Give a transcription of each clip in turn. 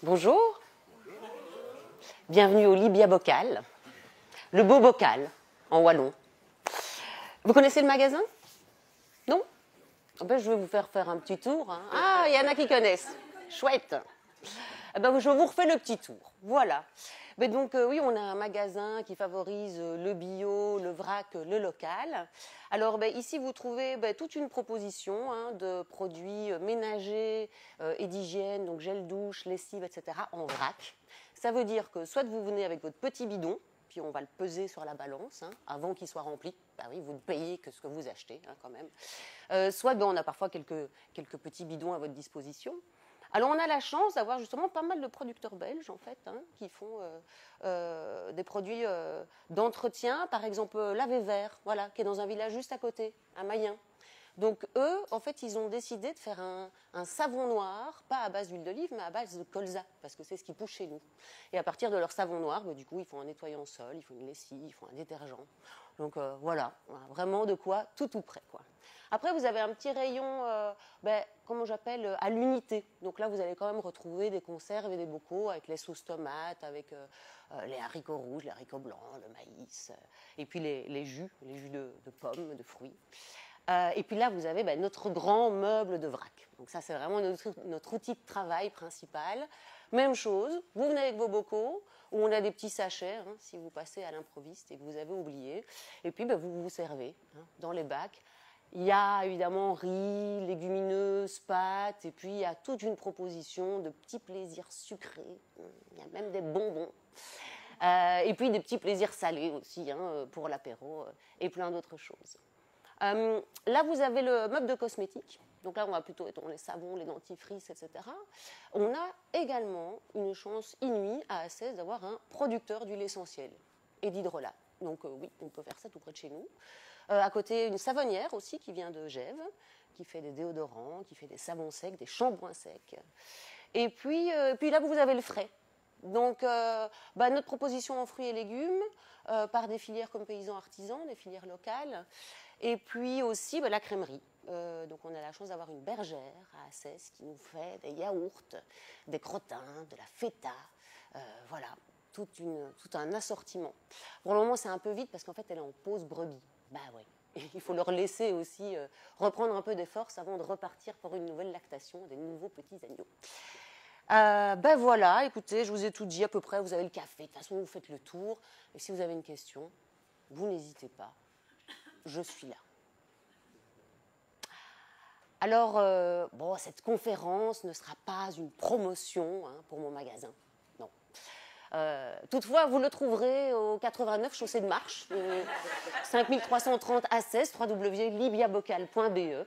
Bonjour. Bienvenue au Libia Bocal, le beau bocal en wallon. Vous connaissez le magasin? Non? En fait, je vais vous faire un petit tour. Hein. Ah, il y en a qui connaissent. Chouette. Eh ben, je vous refais le petit tour. Voilà. Mais donc, oui, on a un magasin qui favorise le bio, le vrac, le local. Alors, ici, vous trouvez toute une proposition de produits ménagers et d'hygiène, donc gel douche, lessive, etc., en vrac. Ça veut dire que soit vous venez avec votre petit bidon, puis on va le peser sur la balance avant qu'il soit rempli. Bah oui, vous ne payez que ce que vous achetez quand même. Soit on a parfois quelques petits bidons à votre disposition. Alors on a la chance d'avoir justement pas mal de producteurs belges en fait qui font des produits d'entretien, par exemple Lavé Vert, voilà, qui est dans un village juste à côté, à Mayen. Donc eux, en fait, ils ont décidé de faire un savon noir, pas à base d'huile d'olive, mais à base de colza, parce que c'est ce qui pousse chez nous. Et à partir de leur savon noir, du coup, ils font un nettoyant sol, ils font une lessive, ils font un détergent. Donc voilà, vraiment de quoi tout prêt, quoi. Après, vous avez un petit rayon, comment j'appelle, à l'unité. Donc là, vous allez quand même retrouver des conserves et des bocaux avec les sauces tomates, avec les haricots rouges, les haricots blancs, le maïs, et puis les jus de pommes, de fruits. Et puis là, vous avez notre grand meuble de vrac. Donc ça, c'est vraiment notre outil de travail principal. Même chose, vous venez avec vos bocaux, où on a des petits sachets, si vous passez à l'improviste et que vous avez oublié. Et puis, vous vous servez dans les bacs. Il y a évidemment riz, légumineuses, pâtes, et puis il y a toute une proposition de petits plaisirs sucrés. Il y a même des bonbons. Et puis des petits plaisirs salés aussi pour l'apéro et plein d'autres choses. Là, vous avez le meuble de cosmétiques. Donc là, on va plutôt être dans les savons, les dentifrices, etc. On a également une chance inouïe à Assès d'avoir un producteur d'huile essentielle et d'hydrolat. Donc oui, on peut faire ça tout près de chez nous. À côté, une savonnière aussi qui vient de Gèves, qui fait des déodorants, qui fait des savons secs, des shampoings secs. Et puis là, vous avez le frais. Donc, notre proposition en fruits et légumes, par des filières comme paysans artisans, des filières locales. Et puis aussi la crèmerie. Donc on a la chance d'avoir une bergère à Assès qui nous fait des yaourts, des crottins, de la feta, voilà, tout un assortiment. Pour le moment c'est un peu vite parce qu'en fait elle est en pause brebis. Oui, il faut leur laisser aussi reprendre un peu des forces avant de repartir pour une nouvelle lactation des nouveaux petits agneaux. Voilà, écoutez, je vous ai tout dit à peu près, vous avez le café, de toute façon vous faites le tour. Et si vous avez une question, vous n'hésitez pas. Je suis là. Alors, cette conférence ne sera pas une promotion pour mon magasin, non. Toutefois, vous le trouverez au 89 chaussée de Marche, 5330 Assès, www.libiabocal.be.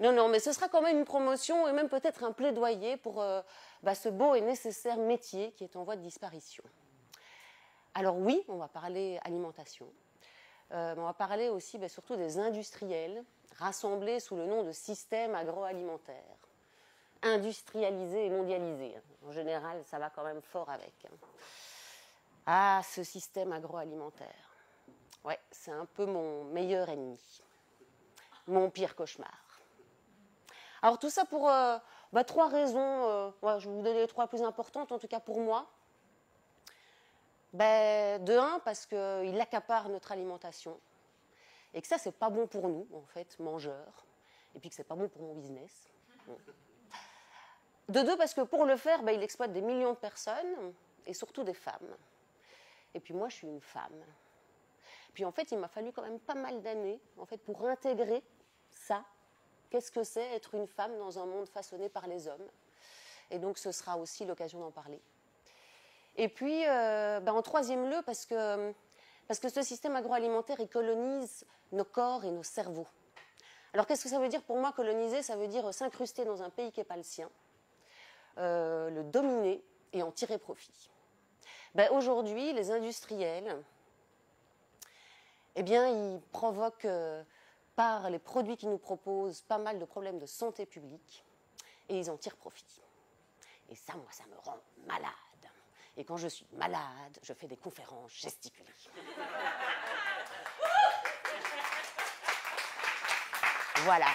Non, mais ce sera quand même une promotion et même peut-être un plaidoyer pour ce beau et nécessaire métier qui est en voie de disparition. Alors oui, on va parler alimentation. On va parler aussi surtout des industriels rassemblés sous le nom de système agroalimentaire. Industrialisé et mondialisé. En général, ça va quand même fort avec. Ah, ce système agroalimentaire. Ouais, c'est un peu mon meilleur ennemi. Mon pire cauchemar. Alors tout ça pour 3 raisons. Je vais vous donner les 3 plus importantes, en tout cas pour moi. De un, parce qu'il accapare notre alimentation et que ça, c'est pas bon pour nous, en fait, mangeurs, et puis que c'est pas bon pour mon business. De 2, parce que pour le faire, il exploite des millions de personnes et surtout des femmes. Et puis moi, je suis une femme. Puis en fait, il m'a fallu quand même pas mal d'années en fait, pour intégrer ça. Qu'est-ce que c'est être une femme dans un monde façonné par les hommes? Et donc, ce sera aussi l'occasion d'en parler. Et puis, en 3e lieu, parce que ce système agroalimentaire, il colonise nos corps et nos cerveaux. Alors, qu'est-ce que ça veut dire pour moi, coloniser? Ça veut dire s'incruster dans un pays qui n'est pas le sien, le dominer et en tirer profit. Aujourd'hui, les industriels, ils provoquent, par les produits qu'ils nous proposent, pas mal de problèmes de santé publique, et ils en tirent profit. Et ça, moi, ça me rend malade. Et quand je suis malade, je fais des conférences gesticulées. Voilà.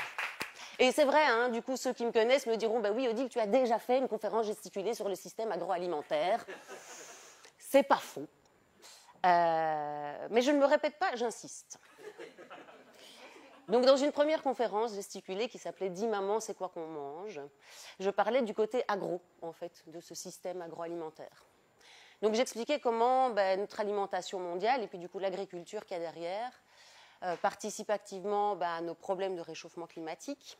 Et c'est vrai, hein, du coup, ceux qui me connaissent me diront, bah oui, Odile, tu as déjà fait une conférence gesticulée sur le système agroalimentaire. C'est pas faux. Mais je ne me répète pas, j'insiste. Donc, dans une première conférence gesticulée qui s'appelait « Dis maman, c'est quoi qu'on mange ?», je parlais du côté agro, en fait, de ce système agroalimentaire. Donc, j'expliquais comment notre alimentation mondiale, et puis du coup l'agriculture qu'il y a derrière, participe activement à nos problèmes de réchauffement climatique,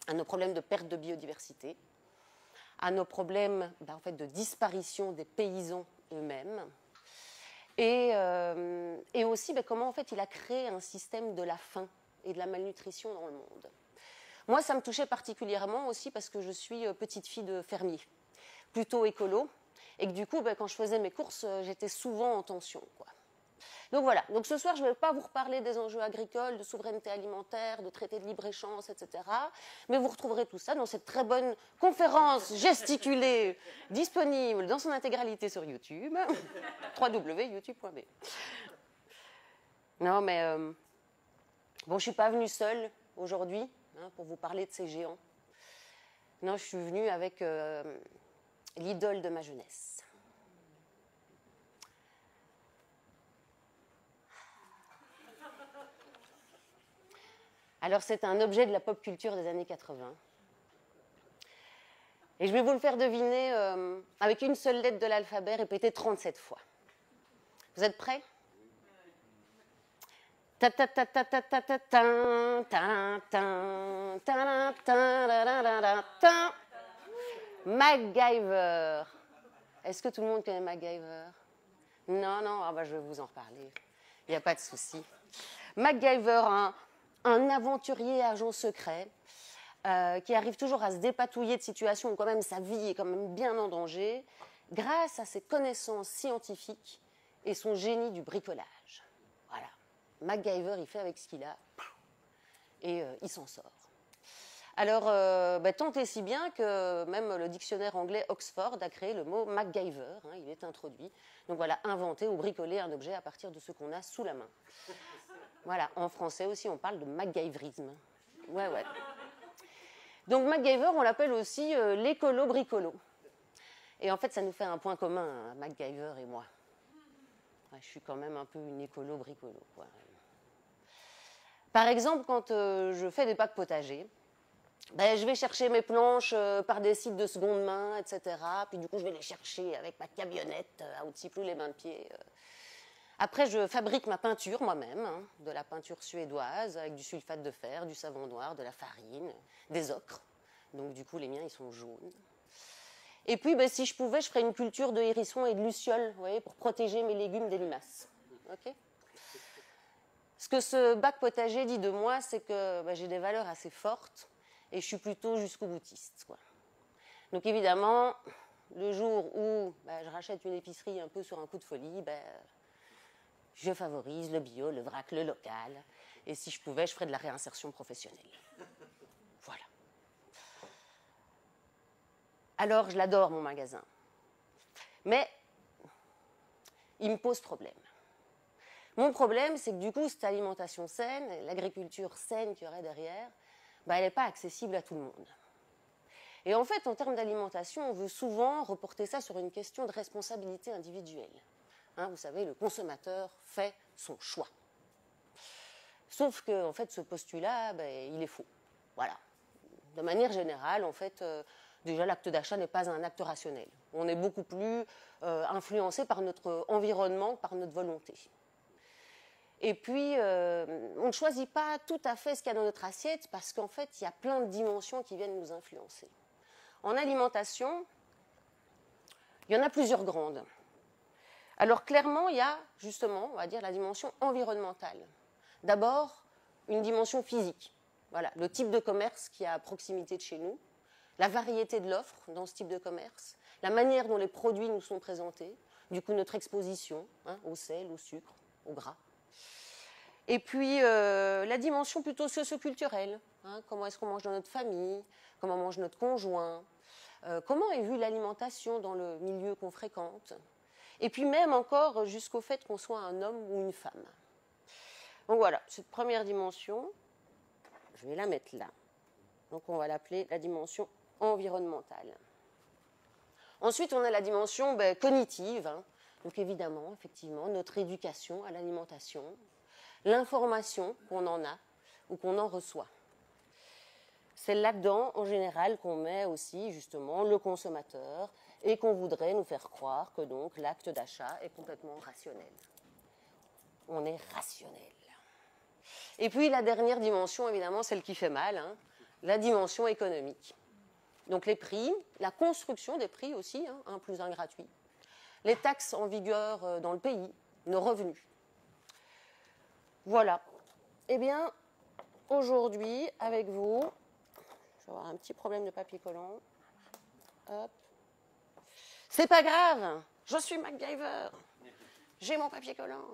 à nos problèmes de perte de biodiversité, à nos problèmes en fait, de disparition des paysans eux-mêmes, et aussi comment en fait, il a créé un système de la faim et de la malnutrition dans le monde. Moi, ça me touchait particulièrement aussi parce que je suis petite fille de fermier, plutôt écolo, et que du coup, quand je faisais mes courses, j'étais souvent en tension, quoi. Donc voilà, donc ce soir je ne vais pas vous reparler des enjeux agricoles, de souveraineté alimentaire, de traité de libre-échange, etc. Mais vous retrouverez tout ça dans cette très bonne conférence gesticulée disponible dans son intégralité sur YouTube, www.youtube.be. Non mais, bon, je ne suis pas venue seule aujourd'hui pour vous parler de ces géants. Non, je suis venue avec l'idole de ma jeunesse. Alors, c'est un objet de la pop culture des années 80. Et je vais vous le faire deviner avec une seule lettre de l'alphabet répétée 37 fois. Vous êtes prêts ? MacGyver. Est-ce que tout le monde connaît MacGyver ? Non, non, je vais vous en reparler. Il n'y a pas de souci. MacGyver, un aventurier agent secret qui arrive toujours à se dépatouiller de situations où quand même sa vie est quand même bien en danger grâce à ses connaissances scientifiques et son génie du bricolage. Voilà. MacGyver, il fait avec ce qu'il a et il s'en sort. Alors, tant et si bien que même le dictionnaire anglais Oxford a créé le mot MacGyver, il est introduit. Donc voilà, inventer ou bricoler un objet à partir de ce qu'on a sous la main. Voilà, en français aussi, on parle de MacGyverisme. Ouais, ouais. Donc MacGyver, on l'appelle aussi l'écolo-bricolo. Et en fait, ça nous fait un point commun, MacGyver et moi. Ouais, je suis quand même un peu une écolo-bricolo, quoi. Par exemple, quand je fais des pâtes potagers, je vais chercher mes planches par des sites de seconde main, etc. Puis du coup, je vais les chercher avec ma camionnette à Outsiplou, les mains de pied. Après, je fabrique ma peinture moi-même, de la peinture suédoise avec du sulfate de fer, du savon noir, de la farine, des ocres. Donc du coup, les miens, ils sont jaunes. Et puis, si je pouvais, je ferais une culture de hérissons et de lucioles, vous voyez, pour protéger mes légumes des limaces. Okay ? Ce que ce bac potager dit de moi, c'est que j'ai des valeurs assez fortes et je suis plutôt jusqu'au boutiste, quoi. Donc évidemment, le jour où je rachète une épicerie un peu sur un coup de folie, je favorise le bio, le vrac, le local. Et si je pouvais, je ferais de la réinsertion professionnelle. Voilà. Alors, je l'adore, mon magasin. Mais il me pose problème. Mon problème, c'est que du coup, cette alimentation saine, l'agriculture saine qu'il y aurait derrière, elle n'est pas accessible à tout le monde. Et en fait, en termes d'alimentation, on veut souvent reporter ça sur une question de responsabilité individuelle. Vous savez, le consommateur fait son choix. Sauf que, en fait, ce postulat, il est faux. Voilà. De manière générale, en fait, déjà, l'acte d'achat n'est pas un acte rationnel. On est beaucoup plus influencé par notre environnement, par notre volonté. Et puis, on ne choisit pas tout à fait ce qu'il y a dans notre assiette parce qu'en fait, il y a plein de dimensions qui viennent nous influencer. En alimentation, il y en a plusieurs grandes. Alors clairement, il y a justement, on va dire, la dimension environnementale. D'abord, une dimension physique. Voilà, le type de commerce qui est à proximité de chez nous, la variété de l'offre dans ce type de commerce, la manière dont les produits nous sont présentés, du coup notre exposition au sel, au sucre, au gras. Et puis la dimension plutôt socio-culturelle. Comment est-ce qu'on mange dans notre famille, comment mange notre conjoint, comment est vue l'alimentation dans le milieu qu'on fréquente. Et puis même encore jusqu'au fait qu'on soit un homme ou une femme. Donc voilà, cette première dimension, je vais la mettre là. Donc on va l'appeler la dimension environnementale. Ensuite, on a la dimension cognitive. Hein. Donc évidemment, effectivement, notre éducation à l'alimentation, l'information qu'on en a ou qu'on en reçoit. C'est là-dedans, en général, qu'on met aussi, justement, le consommateur et qu'on voudrait nous faire croire que donc l'acte d'achat est complètement rationnel. On est rationnel. Et puis la dernière dimension, évidemment, celle qui fait mal, hein, la dimension économique. Donc les prix, la construction des prix aussi, hein, 1 + 1 gratuit. Les taxes en vigueur dans le pays, nos revenus. Voilà. Eh bien, aujourd'hui, avec vous, je vais avoir un petit problème de papier collant. Hop. C'est pas grave, je suis MacGyver. J'ai mon papier collant.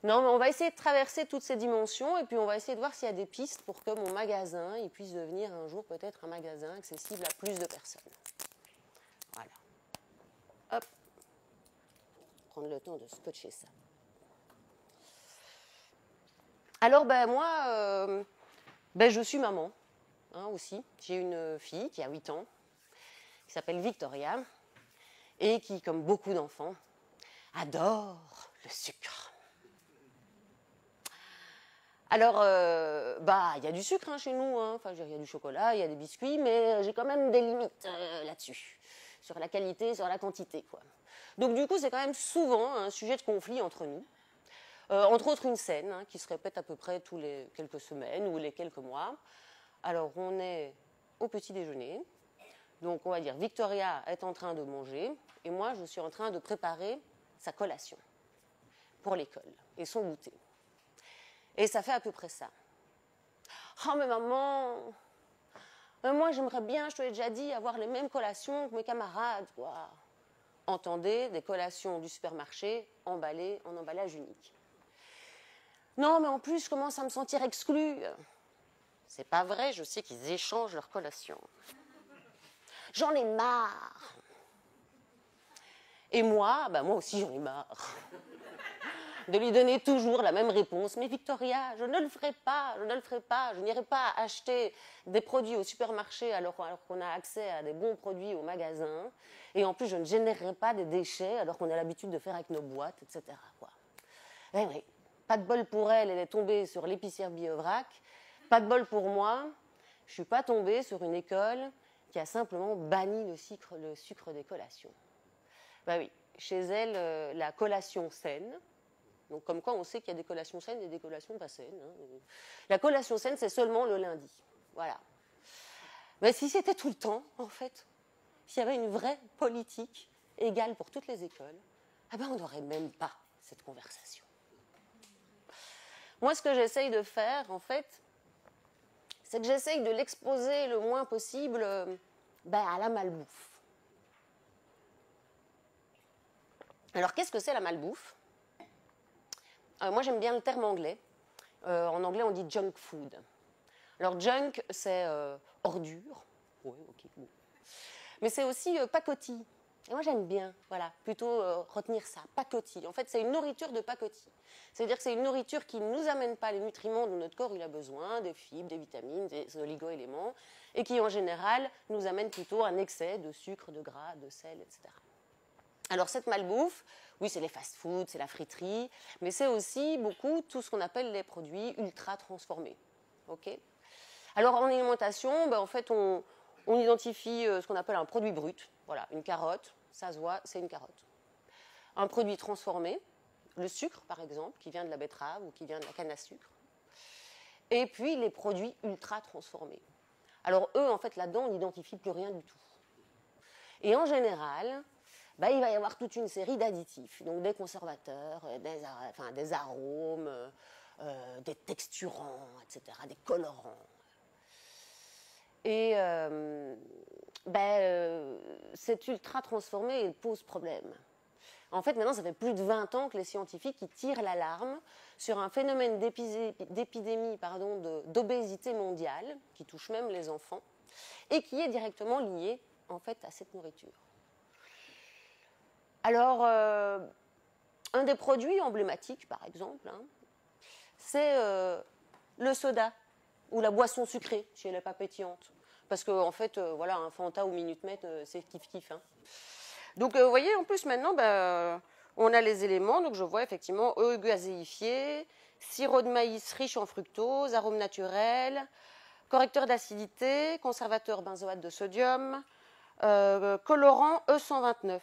Non, mais on va essayer de traverser toutes ces dimensions et puis on va essayer de voir s'il y a des pistes pour que mon magasin il puisse devenir un jour peut-être un magasin accessible à plus de personnes. Voilà. Hop. Prendre le temps de scotcher ça. Alors, moi, je suis maman, hein, aussi. J'ai une fille qui a 8 ans, qui s'appelle Victoria, et qui, comme beaucoup d'enfants, adore le sucre. Alors, il y a du sucre hein, chez nous, hein. Enfin, il y a du chocolat, il y a des biscuits, mais j'ai quand même des limites là-dessus, sur la qualité, sur la quantité, quoi. Donc, du coup, c'est quand même souvent un sujet de conflit entre nous. Entre autres, une scène hein, qui se répète à peu près tous les quelques semaines ou les quelques mois. Alors, on est au petit déjeuner. Donc, on va dire, Victoria est en train de manger et moi, je suis en train de préparer sa collation pour l'école et son goûter. Et ça fait à peu près ça. « Oh, mais maman, moi, j'aimerais bien, je te l'ai déjà dit, avoir les mêmes collations que mes camarades, quoi. » Entendez, des collations du supermarché emballées en emballage unique. Non, mais en plus, je commence à me sentir exclue. C'est pas vrai, je sais qu'ils échangent leurs collations. J'en ai marre. Et moi, moi aussi j'en ai marre. De lui donner toujours la même réponse. Mais Victoria, je ne le ferai pas, je ne le ferai pas. Je n'irai pas acheter des produits au supermarché alors qu'on a accès à des bons produits au magasin. Et en plus, je ne générerai pas des déchets alors qu'on a l'habitude de faire avec nos boîtes, etc. Quoi. Eh oui. Pas de bol pour elle, elle est tombée sur l'épicière Biovrac. Pas de bol pour moi, je ne suis pas tombée sur une école qui a simplement banni le sucre des collations. Oui, chez elle, la collation saine, donc comme quoi on sait qu'il y a des collations saines et des collations pas saines. Hein. La collation saine, c'est seulement le lundi. Voilà. Mais si c'était tout le temps, en fait, s'il y avait une vraie politique égale pour toutes les écoles, on n'aurait même pas cette conversation. Moi, ce que j'essaye de faire, en fait, c'est que j'essaye de l'exposer le moins possible à la malbouffe. Alors, qu'est-ce que c'est la malbouffe ? Moi, j'aime bien le terme anglais. En anglais, on dit junk food. Alors, junk, c'est ordure. Oui, ok. Bon. Mais c'est aussi pacotille. Et moi, j'aime bien, voilà, plutôt retenir ça, pacotille. En fait, c'est une nourriture de pacotille. C'est-à-dire que c'est une nourriture qui ne nous amène pas les nutriments dont notre corps il a besoin, des fibres, des vitamines, des oligo-éléments, et qui, en général, nous amène plutôt un excès de sucre, de gras, de sel, etc. Alors, cette malbouffe, oui, c'est les fast-foods, c'est la friterie, mais c'est aussi beaucoup tout ce qu'on appelle les produits ultra transformés. Okay ? Alors, en alimentation, en fait, on identifie ce qu'on appelle un produit brut. Voilà, une carotte, ça se voit, c'est une carotte. Un produit transformé, le sucre par exemple, qui vient de la betterave ou qui vient de la canne à sucre. Et puis les produits ultra transformés. Alors eux, en fait, là-dedans, on n'identifie plus rien du tout. Et en général, il va y avoir toute une série d'additifs, donc des conservateurs, des arômes, des texturants, etc., des colorants. Et c'est ultra transformé et pose problème. En fait, maintenant, ça fait plus de 20 ans que les scientifiques ils tirent l'alarme sur un phénomène d'épidémie d'obésité mondiale, qui touche même les enfants, et qui est directement lié, en fait, à cette nourriture. Alors, un des produits emblématiques, par exemple, c'est le soda ou la boisson sucrée, si elle n'est pas pétillante. Parce qu'en fait, voilà, un Fanta ou Minute Maid, c'est kiff-kiff. Hein. Donc, vous voyez, en plus, maintenant, on a les éléments. Donc, je vois effectivement eau gazéifiée, sirop de maïs riche en fructose, arôme naturel, correcteur d'acidité, conservateur benzoate de sodium, colorant E129.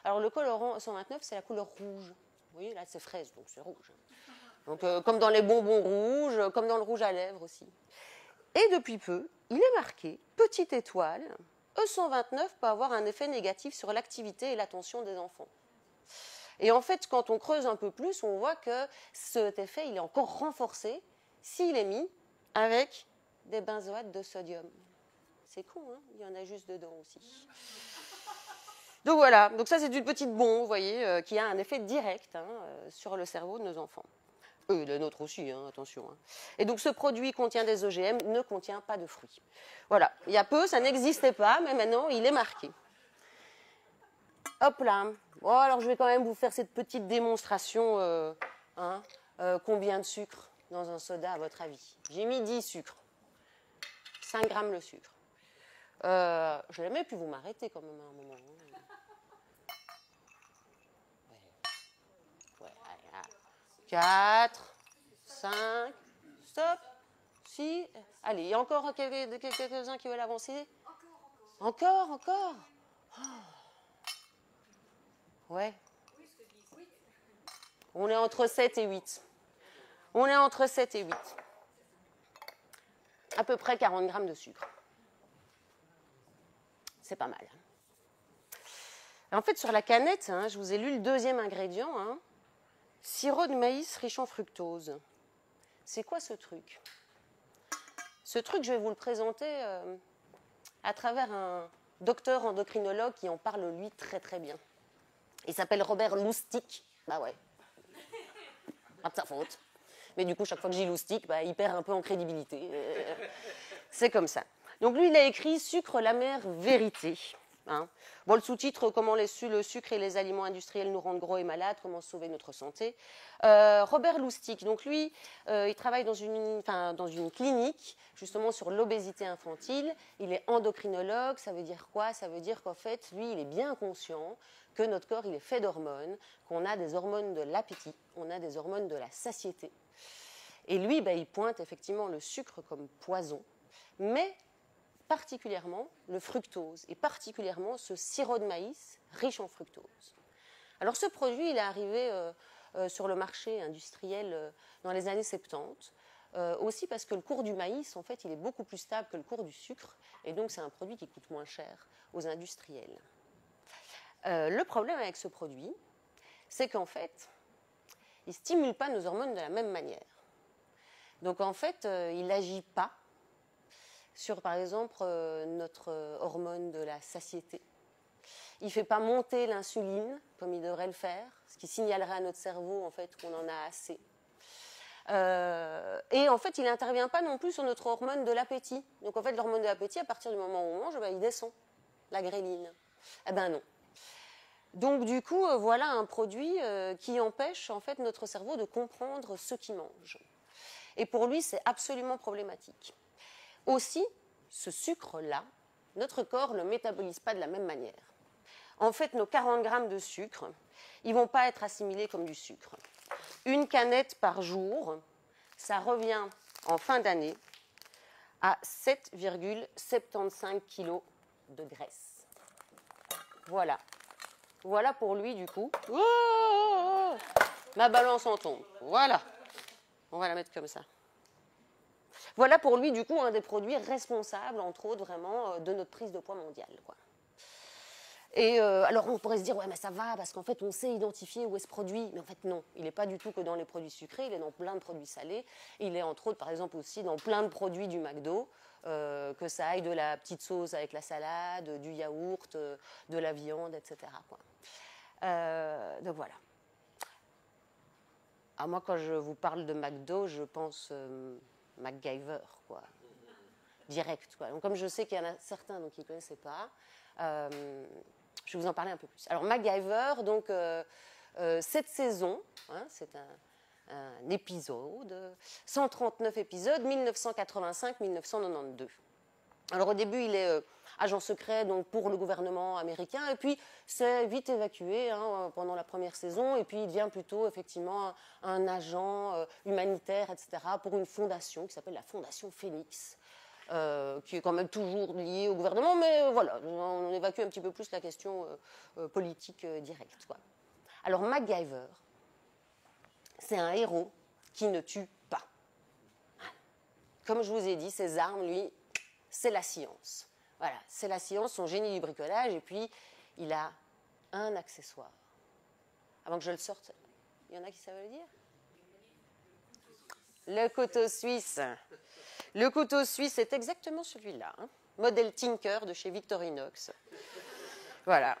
Alors, le colorant E129, c'est la couleur rouge. Vous voyez, là, c'est fraise, donc c'est rouge. Donc, comme dans les bonbons rouges, comme dans le rouge à lèvres aussi. Et depuis peu, il est marqué, petite étoile, E129 peut avoir un effet négatif sur l'activité et l'attention des enfants. Et en fait, quand on creuse un peu plus, on voit que cet effet, il est encore renforcé s'il est mis avec des benzoates de sodium. C'est con, hein, il y en a juste dedans aussi. Donc voilà, donc ça c'est une petite bombe, vous voyez, qui a un effet direct sur le cerveau de nos enfants. Le nôtre aussi, hein, attention. Hein. Et donc ce produit contient des OGM, ne contient pas de fruits. Voilà, il y a peu, ça n'existait pas, mais maintenant il est marqué. Hop là. Bon, alors je vais quand même vous faire cette petite démonstration. Combien de sucre dans un soda à votre avis? J'ai mis 10 sucres. 5 grammes le sucre. Je l'ai même pu vous m'arrêter quand même à un moment. Hein. Ouais, allez, là. 4, 5, stop, 6. Allez, il y a encore quelques-uns qui veulent avancer. Encore. Oh. Ouais. On est entre 7 et 8. On est entre 7 et 8. À peu près 40 grammes de sucre. C'est pas mal. En fait, sur la canette, je vous ai lu le deuxième ingrédient. Sirop de maïs riche en fructose. C'est quoi ce truc? Ce truc, je vais vous le présenter à travers un docteur endocrinologue qui en parle, lui, très très bien. Il s'appelle Robert Lustig. Bah ouais. Pas de sa faute. Mais du coup, chaque fois que j'ai Lustig, il perd un peu en crédibilité. C'est comme ça. Donc lui, il a écrit « Sucre, l'amère vérité ». Bon, le sous-titre, comment le sucre et les aliments industriels nous rendent gros et malades, comment sauver notre santé. Robert Lustig, donc lui, il travaille dans une clinique, justement sur l'obésité infantile. Il est endocrinologue, ça veut dire quoi? Ça veut dire qu'en fait, lui, il est bien conscient que notre corps, il est fait d'hormones, qu'on a des hormones de l'appétit, on a des hormones de la satiété. Et lui, il pointe effectivement le sucre comme poison, mais particulièrement le fructose, et particulièrement ce sirop de maïs riche en fructose. Alors ce produit, il est arrivé sur le marché industriel dans les années 70, aussi parce que le cours du maïs, en fait, il est beaucoup plus stable que le cours du sucre, et donc c'est un produit qui coûte moins cher aux industriels. Le problème avec ce produit, c'est qu'en fait, il ne stimule pas nos hormones de la même manière. Donc en fait, il n'agit pas sur, par exemple, notre hormone de la satiété. Il ne fait pas monter l'insuline, comme il devrait le faire, ce qui signalerait à notre cerveau, en fait, qu'on en a assez. Et en fait, il n'intervient pas non plus sur notre hormone de l'appétit. Donc en fait, l'hormone de l'appétit, à partir du moment où on mange, il descend, la gréline. Eh ben non. Donc du coup, voilà un produit qui empêche, en fait, notre cerveau de comprendre ce qu'il mange. Et pour lui, c'est absolument problématique. Aussi, ce sucre-là, notre corps ne le métabolise pas de la même manière. En fait, nos 40 grammes de sucre, ils ne vont pas être assimilés comme du sucre. Une canette par jour, ça revient en fin d'année à 7,75 kg de graisse. Voilà. Voilà pour lui, du coup. Oh, ma balance en tombe. Voilà. On va la mettre comme ça. Voilà pour lui, du coup, un des produits responsables, entre autres, vraiment, de notre prise de poids mondiale, quoi. Et alors, on pourrait se dire, ouais, mais ça va, parce qu'en fait, on sait identifier où est ce produit. Mais en fait, non. Il n'est pas du tout que dans les produits sucrés, il est dans plein de produits salés. Il est, entre autres, par exemple, aussi dans plein de produits du McDo, que ça aille de la petite sauce avec la salade, du yaourt, de la viande, etc., quoi. Donc, voilà. Alors, moi, quand je vous parle de McDo, je pense MacGyver, quoi. Direct, quoi. Donc, comme je sais qu'il y en a certains qui ne connaissaient pas, je vais vous en parler un peu plus. Alors, MacGyver, donc, cette saison, c'est un épisode, 139 épisodes, 1985-1992. Alors au début, il est agent secret donc pour le gouvernement américain, et puis c'est vite évacué hein, pendant la première saison, et puis il devient plutôt effectivement un agent humanitaire, etc., pour une fondation qui s'appelle la Fondation Phoenix, qui est quand même toujours liée au gouvernement, mais voilà, on évacue un petit peu plus la question politique directe, quoi. Alors MacGyver, c'est un héros qui ne tue pas. Comme je vous ai dit, ses armes, lui, c'est la science. Voilà, c'est la science, son génie du bricolage, et puis il a un accessoire. Avant que je le sorte, il y en a qui savent le dire? Le couteau suisse. Le couteau suisse est exactement celui-là, hein, modèle Tinker de chez Victorinox. Voilà.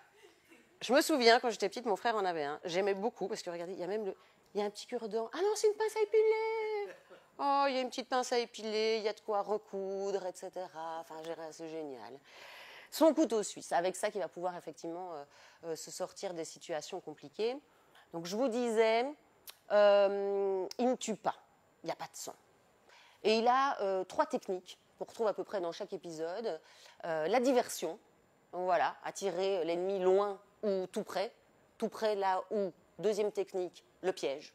Je me souviens, quand j'étais petite, mon frère en avait un. J'aimais beaucoup, parce que regardez, il y a même il y a un petit cure-dent. Ah non, c'est une pince à épiler! Oh, il y a une petite pince à épiler, il y a de quoi recoudre, etc. Enfin, c'est génial. Son couteau suisse, avec ça qu'il va pouvoir effectivement se sortir des situations compliquées. Donc je vous disais, il ne tue pas, il n'y a pas de sang. Et il a 3 techniques qu'on retrouve à peu près dans chaque épisode. La diversion, donc voilà, attirer l'ennemi loin ou tout près là où, deuxième technique, le piège.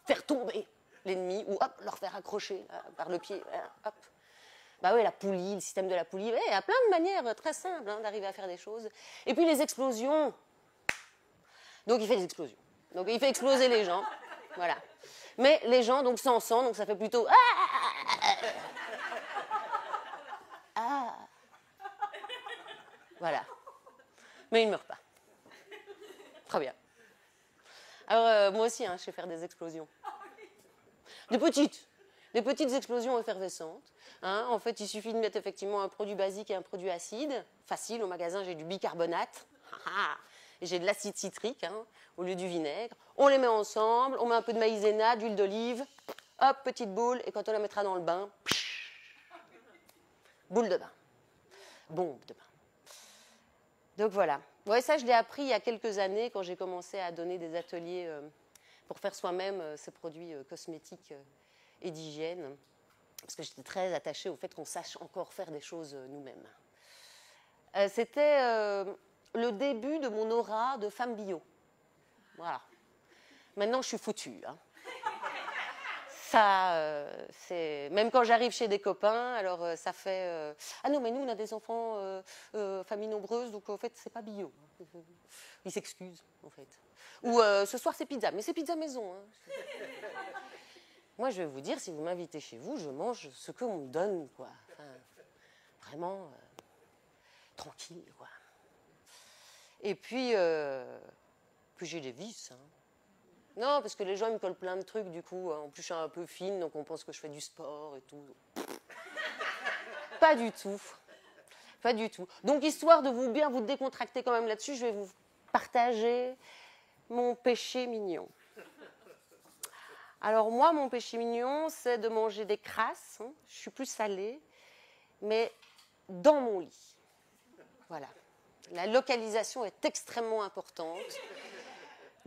Faire tomber l'ennemi ou hop, leur faire accrocher par le pied, hop. Bah oui, la poulie, le système de la poulie, il y a plein de manières très simples hein, d'arriver à faire des choses. Et puis les explosions. Donc il fait des explosions. Donc il fait exploser les gens, voilà. Mais les gens, donc sans sang, donc ça fait plutôt ah. Voilà. Mais il ne meurt pas. Très bien. Alors moi aussi, hein, je sais faire des explosions. Des petites explosions effervescentes. Hein. En fait, il suffit de mettre effectivement un produit basique et un produit acide. Facile, au magasin, j'ai du bicarbonate. Et j'ai de l'acide citrique hein, au lieu du vinaigre. On les met ensemble, on met un peu de maïzena, d'huile d'olive. Hop, petite boule. Et quand on la mettra dans le bain, boule de bain. Bombe de bain. Donc voilà. Ouais, ça, je l'ai appris il y a quelques années quand j'ai commencé à donner des ateliers pour faire soi-même ces produits cosmétiques et d'hygiène. Parce que j'étais très attachée au fait qu'on sache encore faire des choses nous-mêmes. C'était le début de mon aura de femme bio. Voilà. Maintenant, je suis foutue. Hein. Ça, c'est... Même quand j'arrive chez des copains, alors ça fait... Ah non, mais nous, on a des enfants, famille nombreuse, donc en fait, c'est pas bio. Ils s'excusent, en fait. Ou ce soir, c'est pizza. Mais c'est pizza maison. Hein. Moi, je vais vous dire, si vous m'invitez chez vous, je mange ce qu'on me donne, quoi. Enfin, vraiment tranquille, quoi. Et puis j'ai des vices, hein. Non, parce que les gens ils me collent plein de trucs, du coup. En plus, je suis un peu fine, donc on pense que je fais du sport et tout. Pas du tout. Pas du tout. Donc, histoire de vous bien vous décontracter quand même là-dessus, je vais vous partager mon péché mignon. Alors, moi, mon péché mignon, c'est de manger des crasses. Hein. Je suis plus salée, mais dans mon lit. Voilà. La localisation est extrêmement importante.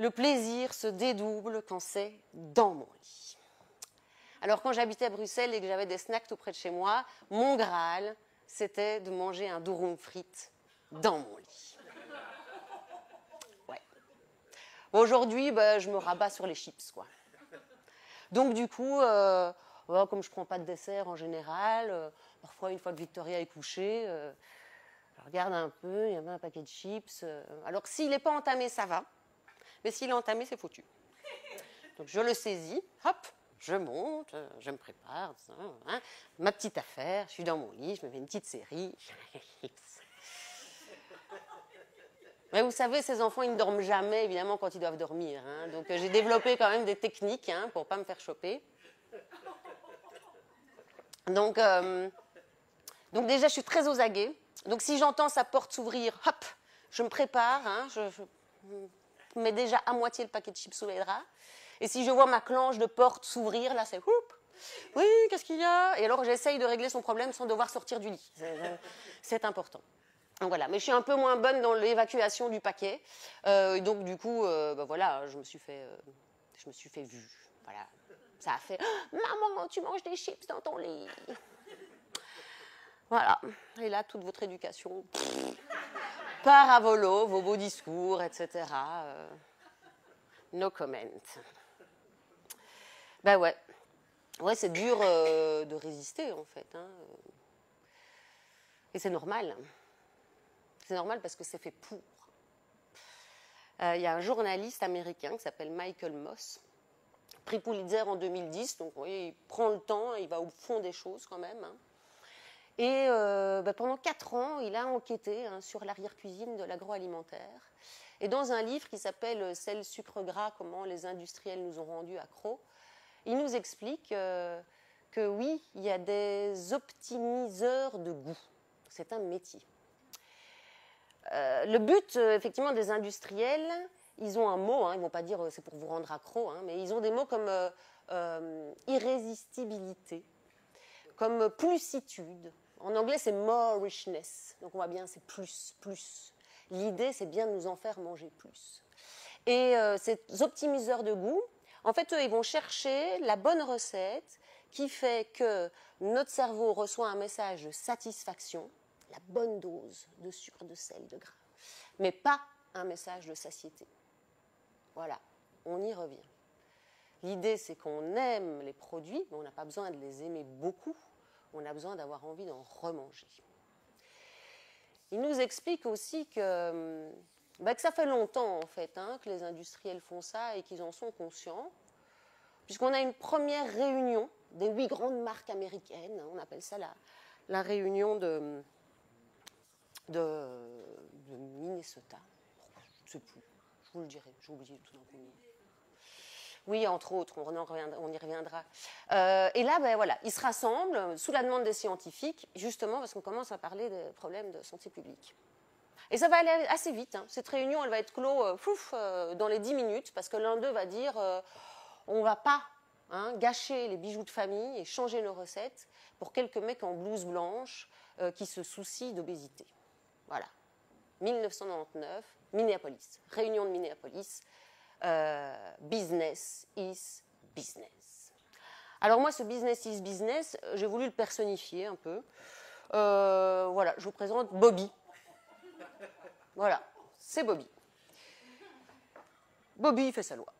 Le plaisir se dédouble quand c'est dans mon lit. Alors, quand j'habitais à Bruxelles et que j'avais des snacks tout près de chez moi, mon Graal, c'était de manger un durum frites dans mon lit. Ouais. Bon, aujourd'hui, je me rabats sur les chips, quoi. Donc, du coup, comme je ne prends pas de dessert en général, parfois, une fois que Victoria est couchée, je regarde un peu, il y avait un paquet de chips. Alors, s'il n'est pas entamé, ça va. Mais s'il est entamé, c'est foutu. Donc je le saisis, hop, je monte, je me prépare, hein, ma petite affaire, je suis dans mon lit, je me fais une petite série. Mais vous savez, ces enfants, ils ne dorment jamais, évidemment, quand ils doivent dormir. Hein. Donc j'ai développé quand même des techniques hein, pour ne pas me faire choper. Donc déjà, je suis très aux aguets. Donc si j'entends sa porte s'ouvrir, hop, je me prépare, hein, je mets déjà à moitié le paquet de chips sous les draps. Et si je vois ma clenche de porte s'ouvrir, là, c'est oup. Oui, qu'est-ce qu'il y a? Et alors, j'essaye de régler son problème sans devoir sortir du lit. C'est important. Donc voilà, mais je suis un peu moins bonne dans l'évacuation du paquet. Donc du coup, voilà, je me suis fait Je me suis fait vue. Voilà. Ça a fait « Maman, tu manges des chips dans ton lit !» Voilà. Et là, toute votre éducation part à volo, vos beaux discours, etc. No comment. Ben ouais. Ouais, c'est dur de résister, en fait. Hein. Et c'est normal. C'est normal parce que c'est fait pour. Il y a un journaliste américain qui s'appelle Michael Moss, prix Pulitzer en 2010, donc vous voyez, il prend le temps, il va au fond des choses quand même. Hein. Et pendant 4 ans, il a enquêté sur l'arrière-cuisine de l'agroalimentaire. Et dans un livre qui s'appelle « Sel, sucre, gras, comment les industriels nous ont rendus accros », il nous explique que oui, il y a des optimiseurs de goût. C'est un métier. Le but, effectivement, des industriels, ils ont un mot, hein, ils ne vont pas dire c'est pour vous rendre accro, hein, mais ils ont des mots comme irrésistibilité, comme plusitude. En anglais, c'est more richness. Donc on voit bien, c'est plus, plus. L'idée, c'est bien de nous en faire manger plus. Et ces optimiseurs de goût, en fait, eux, ils vont chercher la bonne recette qui fait que notre cerveau reçoit un message de satisfaction, la bonne dose de sucre, de sel, de gras, mais pas un message de satiété. Voilà, on y revient. L'idée, c'est qu'on aime les produits, mais on n'a pas besoin de les aimer beaucoup, on a besoin d'avoir envie d'en remanger. Il nous explique aussi que ça fait longtemps, en fait, hein, que les industriels font ça et qu'ils en sont conscients, puisqu'on a une première réunion des 8 grandes marques américaines, hein, on appelle ça la réunion de Minnesota. Je ne sais plus, je vous le dirai, j'ai oublié tout d'un coup. Oui, entre autres, on y reviendra. Et là, voilà, ils se rassemblent sous la demande des scientifiques, justement parce qu'on commence à parler des problèmes de santé publique. Et ça va aller assez vite. Hein. Cette réunion, elle va être close dans les 10 minutes, parce que l'un d'eux va dire on ne va pas gâcher les bijoux de famille et changer nos recettes pour quelques mecs en blouse blanche qui se soucient d'obésité. Voilà. 1999, Minneapolis. Réunion de Minneapolis. Business is business. Alors moi, ce business is business, j'ai voulu le personnifier un peu. Voilà, je vous présente Bobby. Voilà, c'est Bobby. Bobby fait sa loi.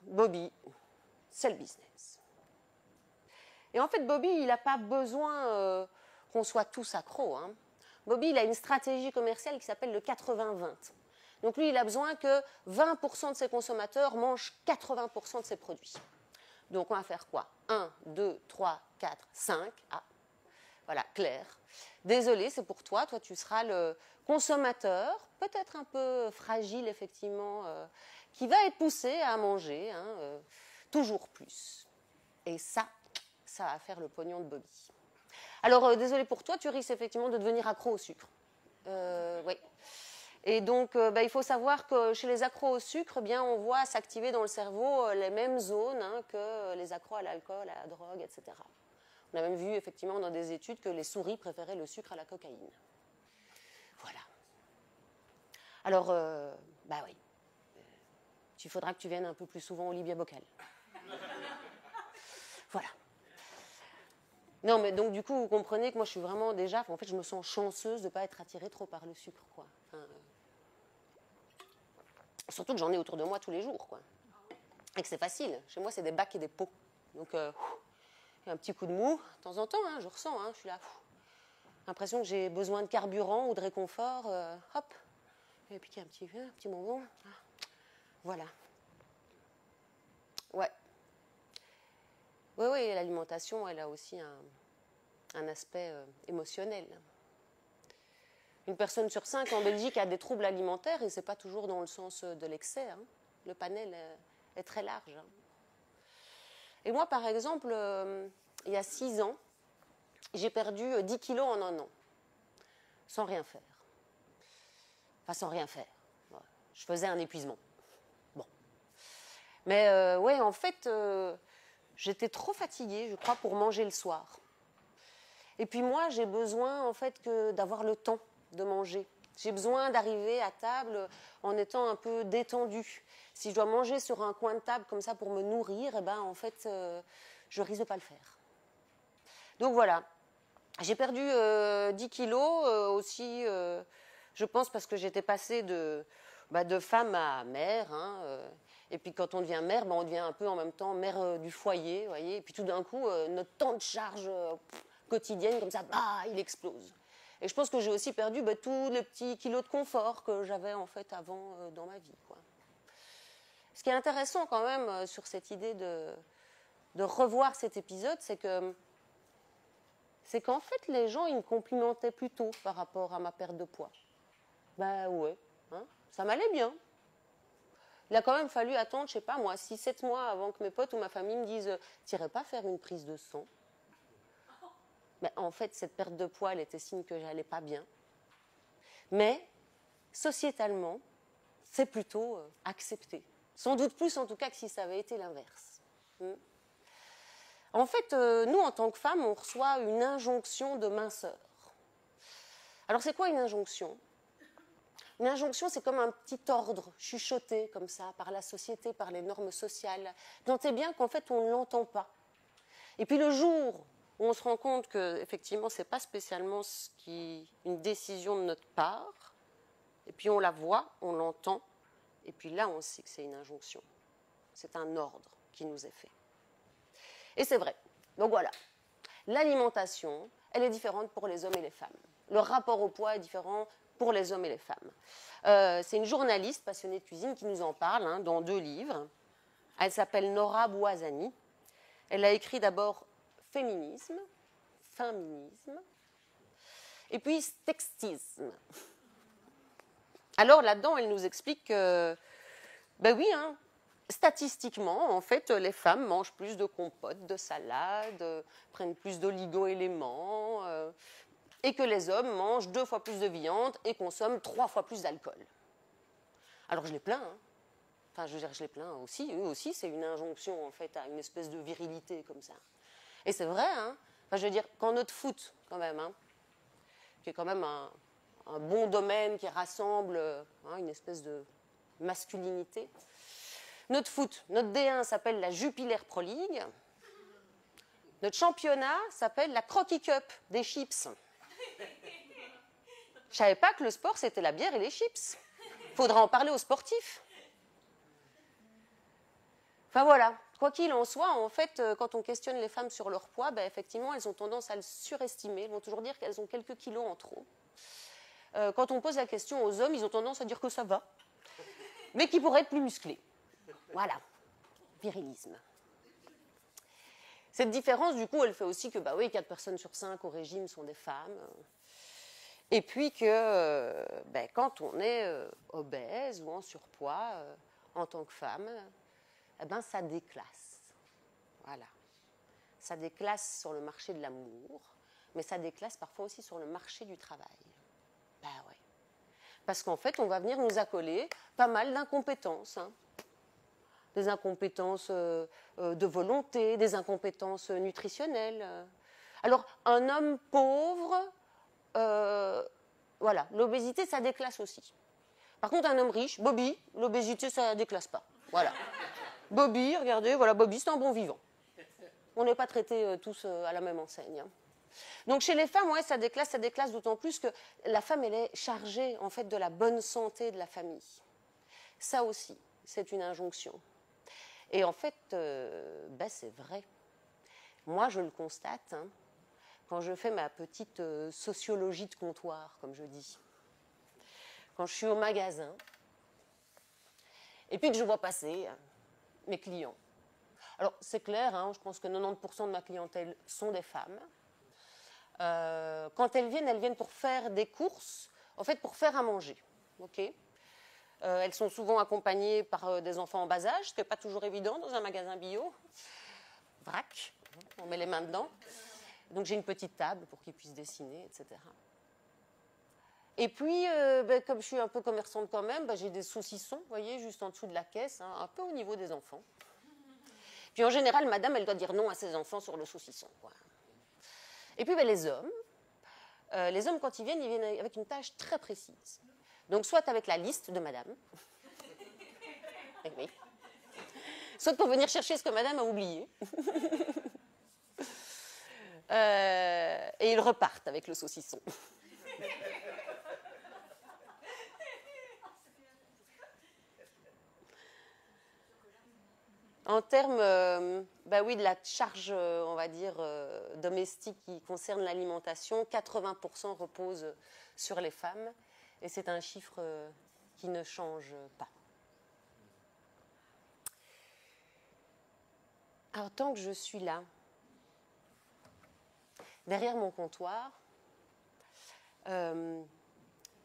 Bobby, c'est le business. Et en fait, Bobby, il n'a pas besoin qu'on soit tous accros. Hein. Bobby, il a une stratégie commerciale qui s'appelle le 80-20. Donc lui, il a besoin que 20% de ses consommateurs mangent 80% de ses produits. Donc on va faire quoi? 1, 2, 3, 4, 5. Ah, voilà, clair. Désolé, c'est pour toi. Toi, tu seras le consommateur, peut-être un peu fragile, effectivement, qui va être poussé à manger toujours plus. Et ça va faire le pognon de Bobby. Alors, désolé pour toi, tu risques effectivement de devenir accro au sucre. Oui. Et donc, il faut savoir que chez les accros au sucre, on voit s'activer dans le cerveau les mêmes zones que les accros à l'alcool, à la drogue, etc. On a même vu effectivement dans des études que les souris préféraient le sucre à la cocaïne. Voilà. Alors, oui. Il faudra que tu viennes un peu plus souvent au Libia Bocal. Voilà. Non, mais donc du coup, vous comprenez que moi, je suis vraiment déjà... En fait, je me sens chanceuse de ne pas être attirée trop par le sucre, quoi. Enfin, surtout que j'en ai autour de moi tous les jours, quoi. Et que c'est facile. Chez moi, c'est des bacs et des pots. Donc, il y a un petit coup de mou. De temps en temps, je ressens, je suis là. L'impression que j'ai besoin de carburant ou de réconfort. Hop. Et puis, un petit bonbon. Voilà. Ouais. Oui, l'alimentation, elle a aussi un aspect émotionnel. Une personne sur 5 en Belgique a des troubles alimentaires et ce n'est pas toujours dans le sens de l'excès. Hein. Le panel est très large. Hein. Et moi, par exemple, il y a 6 ans, j'ai perdu 10 kilos en 1 an, sans rien faire. Enfin, sans rien faire. Je faisais un épuisement. Bon. Mais ouais, en fait... j'étais trop fatiguée, je crois, pour manger le soir. Et puis moi, j'ai besoin, en fait, d'avoir le temps de manger. J'ai besoin d'arriver à table en étant un peu détendue. Si je dois manger sur un coin de table comme ça pour me nourrir, eh ben, en fait, je risque de pas le faire. Donc voilà, j'ai perdu 10 kilos aussi, je pense parce que j'étais passée de femme à mère. Hein, et puis quand on devient mère, on devient un peu en même temps mère du foyer, voyez. Et puis tout d'un coup, notre temps de charge quotidienne, comme ça, il explose. Et je pense que j'ai aussi perdu tous les petits kilos de confort que j'avais en fait avant dans ma vie, quoi. Ce qui est intéressant quand même sur cette idée de revoir cet épisode, c'est qu'en fait les gens ils me complimentaient plutôt par rapport à ma perte de poids. Ben ouais, hein, ça m'allait bien. Il a quand même fallu attendre, je sais pas moi, 6-7 mois avant que mes potes ou ma famille me disent « T'irais pas faire une prise de sang ?» Mais en fait, cette perte de poids, elle était signe que j'allais pas bien. Mais, sociétalement, c'est plutôt accepté. Sans doute plus, en tout cas, que si ça avait été l'inverse. En fait, nous, en tant que femmes, on reçoit une injonction de minceur. Alors, c'est quoi une injonction ? Une injonction, c'est comme un petit ordre chuchoté, comme ça, par la société, par les normes sociales. Notez bien qu'en fait, on ne l'entend pas. Et puis, le jour où on se rend compte qu'effectivement, ce n'est pas spécialement une décision de notre part, et puis on la voit, on l'entend, et puis là, on sait que c'est une injonction. C'est un ordre qui nous est fait. Et c'est vrai. Donc voilà. L'alimentation, elle est différente pour les hommes et les femmes. Le rapport au poids est différent pour les hommes et les femmes. C'est une journaliste passionnée de cuisine qui nous en parle dans 2 livres. Elle s'appelle Nora Bouazani. Elle a écrit d'abord Féminisme, et puis Sexisme. Alors là-dedans, elle nous explique que, statistiquement, en fait, les femmes mangent plus de compotes, de salades, prennent plus d'oligo-éléments, et que les hommes mangent 2 fois plus de viande et consomment 3 fois plus d'alcool. Alors je les plains, hein. Enfin, je veux dire, je les plains aussi. Eux aussi, c'est une injonction, en fait, à une espèce de virilité comme ça. Et c'est vrai, hein. Enfin, je veux dire, quand notre foot, quand même, hein, qui est quand même un bon domaine qui rassemble une espèce de masculinité. Notre foot, notre D1 s'appelle la Jupiler Pro League. Notre championnat s'appelle la Crocky Cup des chips. Je savais pas que le sport, c'était la bière et les chips. Faudra en parler aux sportifs. Enfin voilà, quoi qu'il en soit, en fait, quand on questionne les femmes sur leur poids, effectivement, elles ont tendance à le surestimer. Elles vont toujours dire qu'elles ont quelques kilos en trop. Quand on pose la question aux hommes, ils ont tendance à dire que ça va, mais qu'ils pourraient être plus musclés. Voilà, virilisme. Cette différence, du coup, elle fait aussi que, 4 personnes sur 5 au régime sont des femmes. Et puis que, quand on est obèse ou en surpoids, en tant que femme, ça déclasse. Voilà. Ça déclasse sur le marché de l'amour, mais ça déclasse parfois aussi sur le marché du travail. Ouais. Parce qu'en fait, on va venir nous accoler pas mal d'incompétences. Hein. Des incompétences de volonté, des incompétences nutritionnelles. Alors, un homme pauvre, voilà, l'obésité, ça déclasse aussi. Par contre, un homme riche, Bobby, l'obésité, ça déclasse pas. Voilà. Bobby, regardez, voilà, Bobby, c'est un bon vivant. On n'est pas traités tous à la même enseigne. Hein. Donc chez les femmes, ça déclasse d'autant plus que la femme, elle est chargée en fait de la bonne santé de la famille. Ça aussi, c'est une injonction. Et en fait, c'est vrai. Moi, je le constate quand je fais ma petite sociologie de comptoir, comme je dis. Quand je suis au magasin, et puis que je vois passer mes clients. Alors, c'est clair, je pense que 90% de ma clientèle sont des femmes. Quand elles viennent pour faire des courses, en fait, pour faire à manger. Okay, elles sont souvent accompagnées par des enfants en bas âge, ce qui n'est pas toujours évident dans un magasin bio. Vrac, on met les mains dedans. Donc, j'ai une petite table pour qu'ils puissent dessiner, etc. Et puis, comme je suis un peu commerçante quand même, j'ai des saucissons, vous voyez, juste en dessous de la caisse, un peu au niveau des enfants. Puis en général, madame, elle doit dire non à ses enfants sur le saucisson, quoi. Et puis les hommes, quand ils viennent avec une tâche très précise. Donc, soit avec la liste de madame, oui, soit pour venir chercher ce que madame a oublié. Et ils repartent avec le saucisson. En termes bah oui, de la charge, on va dire, domestique qui concerne l'alimentation, 80% repose sur les femmes. Et c'est un chiffre qui ne change pas. Alors, tant que je suis là, derrière mon comptoir, je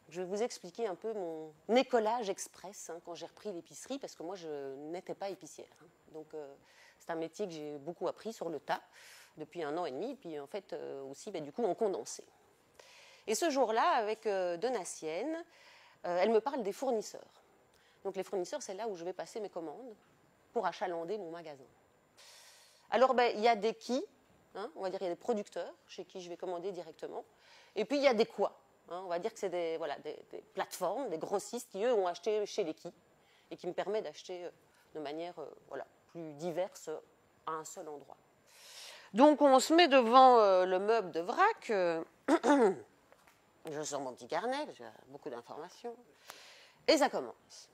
vais vous expliquer un peu mon écolage express quand j'ai repris l'épicerie, parce que moi, je n'étais pas épicière. Donc, c'est un métier que j'ai beaucoup appris sur le tas depuis 1 an et demi, et puis en fait aussi, du coup, en condensé. Et ce jour-là, avec Donatienne, elle me parle des fournisseurs. Donc, les fournisseurs, c'est là où je vais passer mes commandes pour achalander mon magasin. Alors, il y a des qui, on va dire, il y a des producteurs chez qui je vais commander directement, et puis il y a des quoi. On va dire que c'est des plateformes, des grossistes qui, eux, ont acheté chez les qui et qui me permettent d'acheter de manière plus diverse à un seul endroit. Donc, on se met devant le meuble de vrac. Je sors mon petit carnet, j'ai beaucoup d'informations. Et ça commence.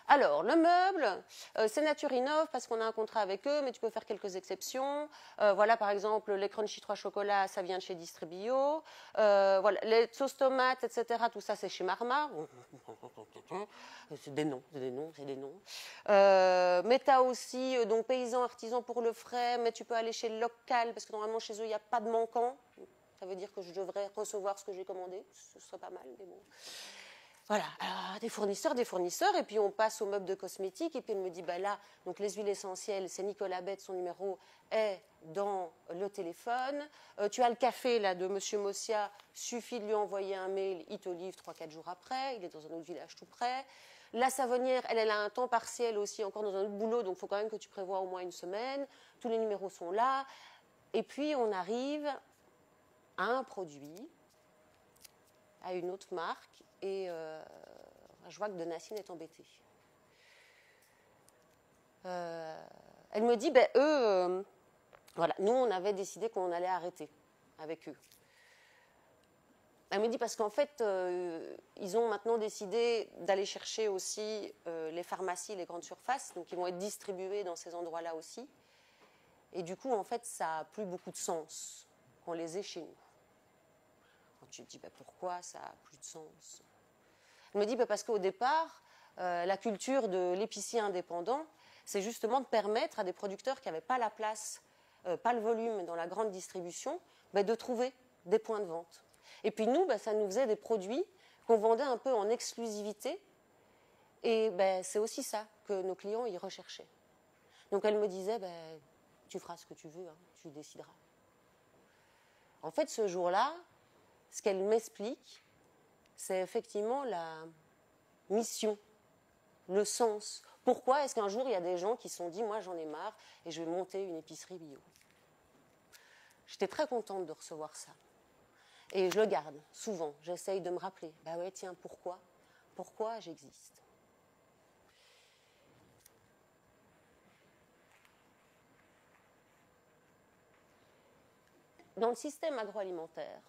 Alors, le meuble, c'est Nature Innov parce qu'on a un contrat avec eux, mais tu peux faire quelques exceptions. Voilà, par exemple, les Crunchy 3 chocolats, ça vient de chez Distribio. Voilà, les sauces tomates, etc., tout ça, c'est chez Marmar. C'est des noms. Mais tu as aussi, donc, paysans, artisans pour le frais, mais tu peux aller chez le local parce que normalement, chez eux, il n'y a pas de manquant. Ça veut dire que je devrais recevoir ce que j'ai commandé. Ce serait pas mal, mais bon. Voilà, alors, des fournisseurs, et puis on passe au meuble de cosmétiques, et puis elle me dit, là, donc les huiles essentielles, c'est Nicolas Bette, son numéro est dans le téléphone. Tu as le café, là, de Monsieur Mossia, suffit de lui envoyer un mail, il te livre 3-4 jours après, il est dans un autre village tout près. La savonnière, elle a un temps partiel aussi, encore dans un autre boulot, donc il faut quand même que tu prévois au moins 1 semaine. Tous les numéros sont là. Et puis on arrive à un produit, à une autre marque, et je vois que Donatienne est embêtée. Elle me dit, eux, voilà, nous on avait décidé qu'on allait arrêter avec eux. Elle me dit parce qu'en fait, ils ont maintenant décidé d'aller chercher aussi les pharmacies, les grandes surfaces, donc ils vont être distribués dans ces endroits-là aussi. Et du coup, en fait, ça n'a plus beaucoup de sens qu'on les ait chez nous. Quand tu te dis, pourquoi ça n'a plus de sens? Elle me dit, parce qu'au départ, la culture de l'épicier indépendant, c'est justement de permettre à des producteurs qui n'avaient pas la place, pas le volume dans la grande distribution, de trouver des points de vente. Et puis nous, ça nous faisait des produits qu'on vendait un peu en exclusivité, et c'est aussi ça que nos clients y recherchaient. Donc elle me disait, tu feras ce que tu veux, tu décideras. En fait, ce jour-là, ce qu'elle m'explique, c'est effectivement la mission, le sens. Pourquoi est-ce qu'un jour, il y a des gens qui se sont dit, moi j'en ai marre et je vais monter une épicerie bio? J'étais très contente de recevoir ça. Et je le garde souvent, j'essaye de me rappeler, ouais, tiens, pourquoi? Pourquoi j'existe? Dans le système agroalimentaire,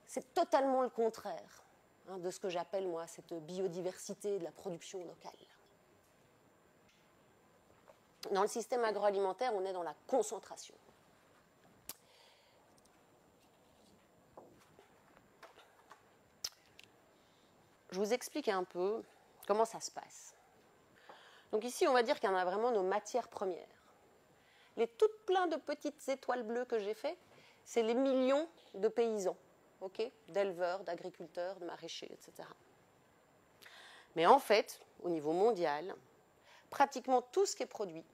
c'est totalement le contraire de ce que j'appelle, moi, cette biodiversité de la production locale. Dans le système agroalimentaire, on est dans la concentration. Je vous explique un peu comment ça se passe. Donc ici, on va dire qu'il y en a vraiment nos matières premières. Les toutes pleins de petites étoiles bleues que j'ai fait, c'est les millions de paysans, d'éleveurs, d'agriculteurs, de maraîchers, etc. Mais en fait, au niveau mondial, pratiquement tout ce qui est produit,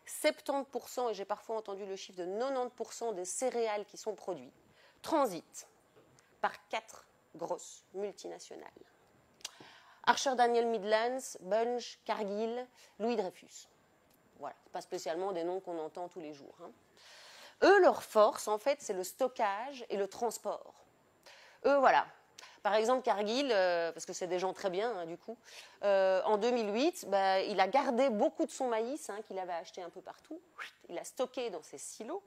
70%, et j'ai parfois entendu le chiffre de 90% des céréales qui sont produites, transitent par 4 grosses multinationales. Archer Daniel Midlands, Bunge, Cargill, Louis Dreyfus. Voilà, pas spécialement des noms qu'on entend tous les jours. Eux, leur force, en fait, c'est le stockage et le transport. Eux, voilà, Par exemple, Cargill, parce que c'est des gens très bien, hein, du coup, en 2008, bah, il a gardé beaucoup de son maïs hein, qu'il avait acheté un peu partout. Il a stocké dans ses silos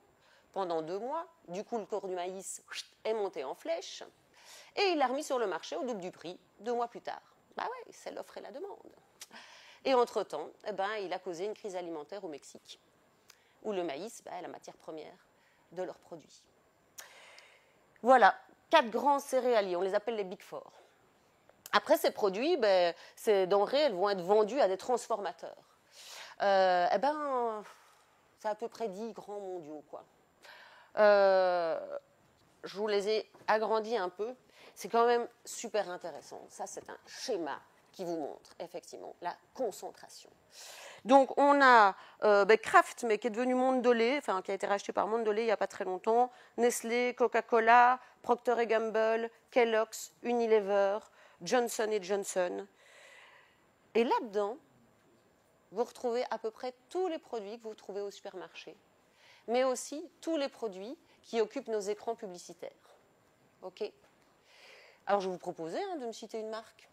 pendant 2 mois. Du coup, le cours du maïs est monté en flèche. Et il l'a remis sur le marché au double du prix 2 mois plus tard. Bah ouais, c'est l'offre et la demande. Et entre-temps, eh ben, il a causé une crise alimentaire au Mexique, où le maïs est la matière première de leurs produits. Voilà, 4 grands céréaliers, on les appelle les Big Four. Après, ces produits, ces denrées, elles vont être vendues à des transformateurs. Eh ben, c'est à peu près 10 grands mondiaux, quoi. Je vous les ai agrandis un peu. C'est quand même super intéressant. Ça, c'est un schéma qui vous montre effectivement la concentration. Donc, on a Kraft, mais qui est devenu Mondelez, enfin, qui a été racheté par Mondelez il n'y a pas très longtemps, Nestlé, Coca-Cola, Procter & Gamble, Kellogg's, Unilever, Johnson & Johnson. Et là-dedans, vous retrouvez à peu près tous les produits que vous trouvez au supermarché, mais aussi tous les produits qui occupent nos écrans publicitaires. OK? Alors, je vais vous proposer de me citer une marque.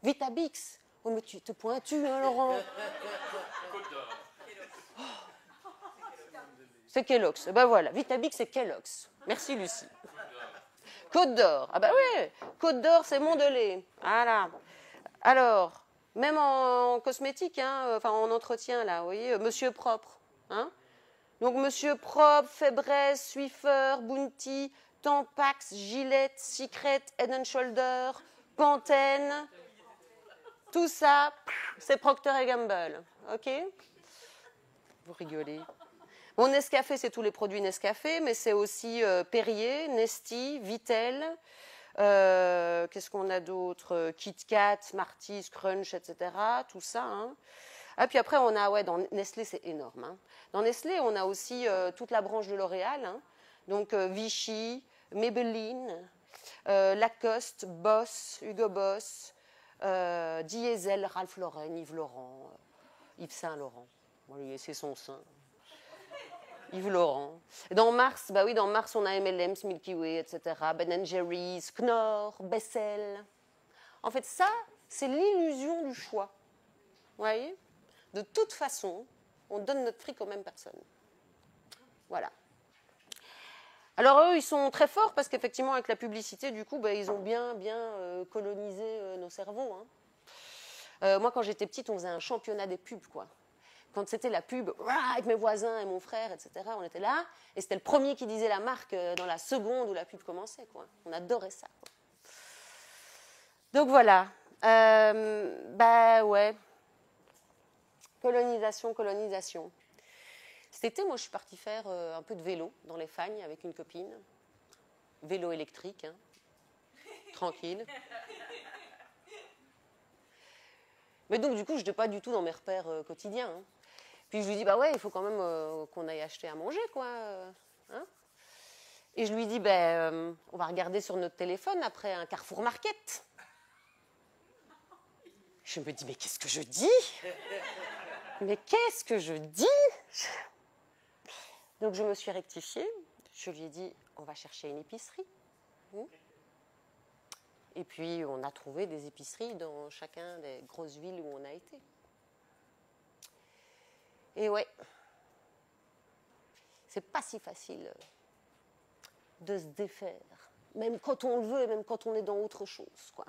Vitabix. Oh, mais tu te pointu, hein, Laurent? Oh. C'est Kellogg's. Ben voilà, Vitabix, c'est Kellogg's. Merci, Lucie. Côte d'Or. Ah ben oui, Côte d'Or, c'est Mondelez. Voilà. Alors, même en cosmétique, hein, enfin en entretien, là, vous voyez, Monsieur Propre. Hein? Donc, Monsieur Propre, Febreze, Swiffer, Bounty, Tampax, Gillette, Secret, Head & Shoulder, Pantene. Tout ça, c'est Procter & Gamble. OK? Vous rigolez. Bon, Nescafé, c'est tous les produits Nescafé, mais c'est aussi Perrier, Nesti, Vittel. Qu'est-ce qu'on a d'autre? Kit Kat, Smarties, Crunch, etc. Tout ça. Hein. Ah, puis après, on a, dans Nestlé, c'est énorme. Hein. Dans Nestlé, on a aussi toute la branche de L'Oréal. Hein. Donc, Vichy, Maybelline, Lacoste, Boss, Hugo Boss, Diesel, Ralph Lauren, Yves Laurent, Yves Saint Laurent. Bon, c'est son sein. Yves Laurent. Dans Mars, dans Mars, on a M&M's, Milky Way, etc. Ben & Jerry's, Knorr, Bessel. En fait, ça, c'est l'illusion du choix. Vous voyez? De toute façon, on donne notre fric aux mêmes personnes. Voilà. Alors eux, ils sont très forts parce qu'effectivement, avec la publicité, du coup, ils ont bien colonisé nos cerveaux. Hein. Moi, quand j'étais petite, on faisait un championnat des pubs, quoi. Quand c'était la pub, avec mes voisins et mon frère, etc., on était là, et c'était le premier qui disait la marque dans la seconde où la pub commençait, quoi. On adorait ça, quoi. Donc voilà. Ouais. Colonisation. Cet été, moi, je suis partie faire un peu de vélo dans les Fagnes avec une copine. Vélo électrique, hein. Tranquille. Mais donc, du coup, je n'étais pas du tout dans mes repères quotidiens. Hein. Puis je lui dis, il faut quand même qu'on aille acheter à manger, quoi. Hein. Et je lui dis, on va regarder sur notre téléphone après un Carrefour Market. Je me dis, mais qu'est-ce que je dis? Mais qu'est-ce que je dis? Donc je me suis rectifiée. Je lui ai dit, on va chercher une épicerie. Et puis on a trouvé des épiceries dans chacun des grosses villes où on a été. Et ouais, c'est pas si facile de se défaire, même quand on le veut et même quand on est dans autre chose, quoi.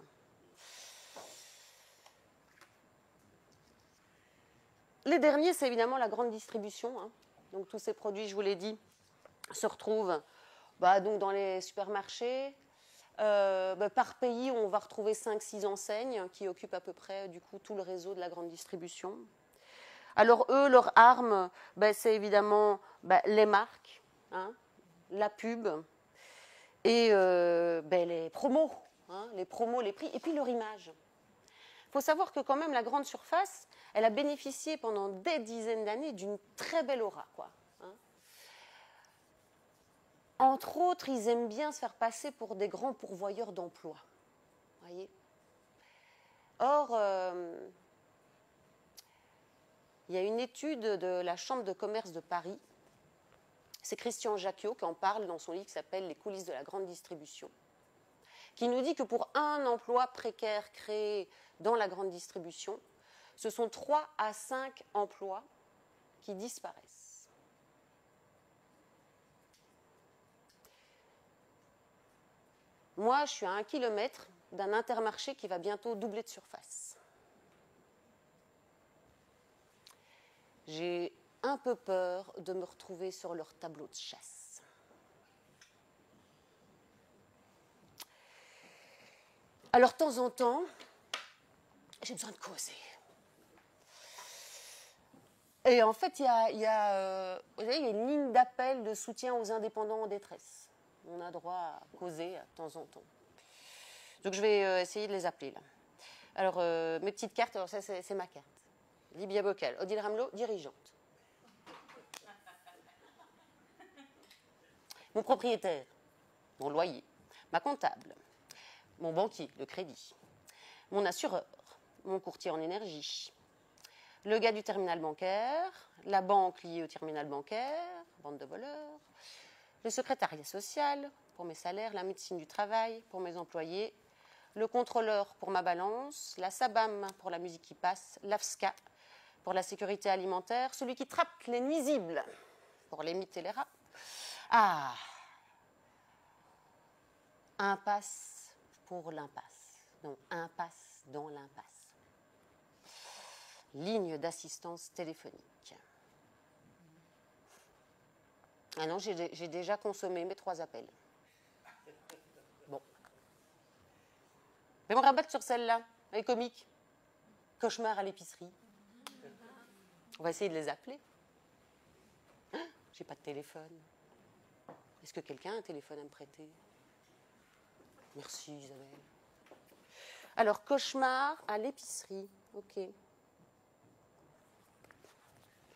Les derniers, c'est évidemment la grande distribution. Hein. Donc tous ces produits, je vous l'ai dit, se retrouvent donc dans les supermarchés. Par pays, on va retrouver 5-6 enseignes qui occupent à peu près du coup tout le réseau de la grande distribution. Alors eux, leur arme, c'est évidemment les marques, hein, la pub et les promos, hein, les prix, et puis leur image. Il faut savoir que quand même la grande surface, elle a bénéficié pendant des dizaines d'années d'une très belle aura, quoi. Hein. Entre autres, ils aiment bien se faire passer pour des grands pourvoyeurs d'emplois. Voyez. Or, il y a une étude de la Chambre de commerce de Paris. C'est Christian Jacquiot qui en parle dans son livre qui s'appelle « Les coulisses de la grande distribution », qui nous dit que pour un emploi précaire créé dans la grande distribution, ce sont 3 à 5 emplois qui disparaissent. Moi, je suis à 1 kilomètre d'un Intermarché qui va bientôt doubler de surface. J'ai un peu peur de me retrouver sur leur tableau de chasse. Alors, de temps en temps, j'ai besoin de causer. Et en fait, il y a une ligne d'appel de soutien aux indépendants en détresse. On a droit à causer de temps en temps. Donc, je vais essayer de les appeler, là. Alors, mes petites cartes, alors ça, c'est ma carte. Libia Bocal, Odile Ramelot, dirigeante. Mon propriétaire, mon loyer, ma comptable, mon banquier, le crédit, mon assureur, mon courtier en énergie, le gars du terminal bancaire, la banque liée au terminal bancaire, bande de voleurs, le secrétariat social pour mes salaires, la médecine du travail pour mes employés, le contrôleur pour ma balance, la SABAM pour la musique qui passe, l'AFSCA pour la sécurité alimentaire, celui qui trappe les nuisibles pour les mythes et les rats. Ah, impasse pour l'impasse. Non, impasse dans l'impasse. Ligne d'assistance téléphonique. Ah non, j'ai déjà consommé mes 3 appels. Bon. Mais on rabatte sur celle-là, elle est comique. Cauchemar à l'épicerie. On va essayer de les appeler. J'ai pas de téléphone. Est-ce que quelqu'un a un téléphone à me prêter? Merci Isabelle. Alors, cauchemar à l'épicerie. Ok.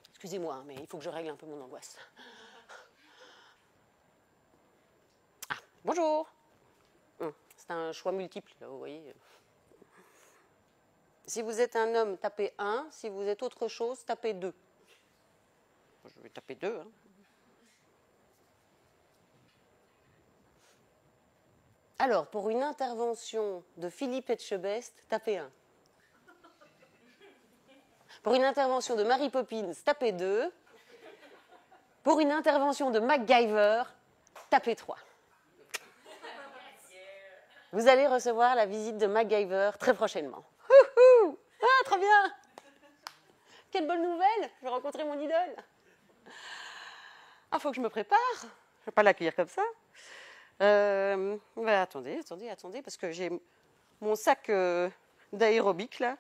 Excusez-moi, mais il faut que je règle un peu mon angoisse. Ah, bonjour. C'est un choix multiple, là, vous voyez. Si vous êtes un homme, tapez 1. Si vous êtes autre chose, tapez 2. Je vais taper 2. Hein. Alors, pour une intervention de Philippe Etchebest, tapez 1. Pour une intervention de Mary Poppins, tapez 2. Pour une intervention de MacGyver, tapez 3. Vous allez recevoir la visite de MacGyver très prochainement. Ah, trop bien! Quelle bonne nouvelle! Je vais rencontrer mon idole. Ah, faut que je me prépare. Je ne vais pas l'accueillir comme ça. Attendez, parce que j'ai mon sac d'aérobic là.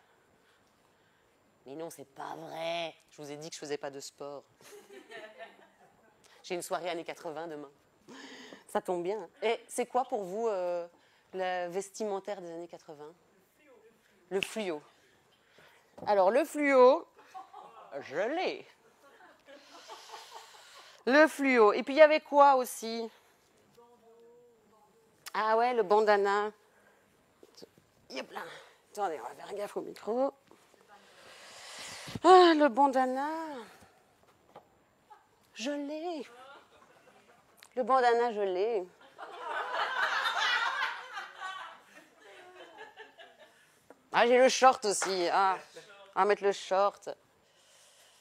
Mais non, c'est pas vrai. Je vous ai dit que je faisais pas de sport. J'ai une soirée années 80 demain. Ça tombe bien. Et c'est quoi pour vous la vestimentaire des années 80? Le fluo. Alors, le fluo, je l'ai. Le fluo. Et puis, il y avait quoi aussi? Ah ouais, le bandana. Yep là. Attendez, on va faire gaffe au micro. Ah, le bandana. Je l'ai. Le bandana, je l'ai. Ah, j'ai le short aussi. Ah, on va mettre le short.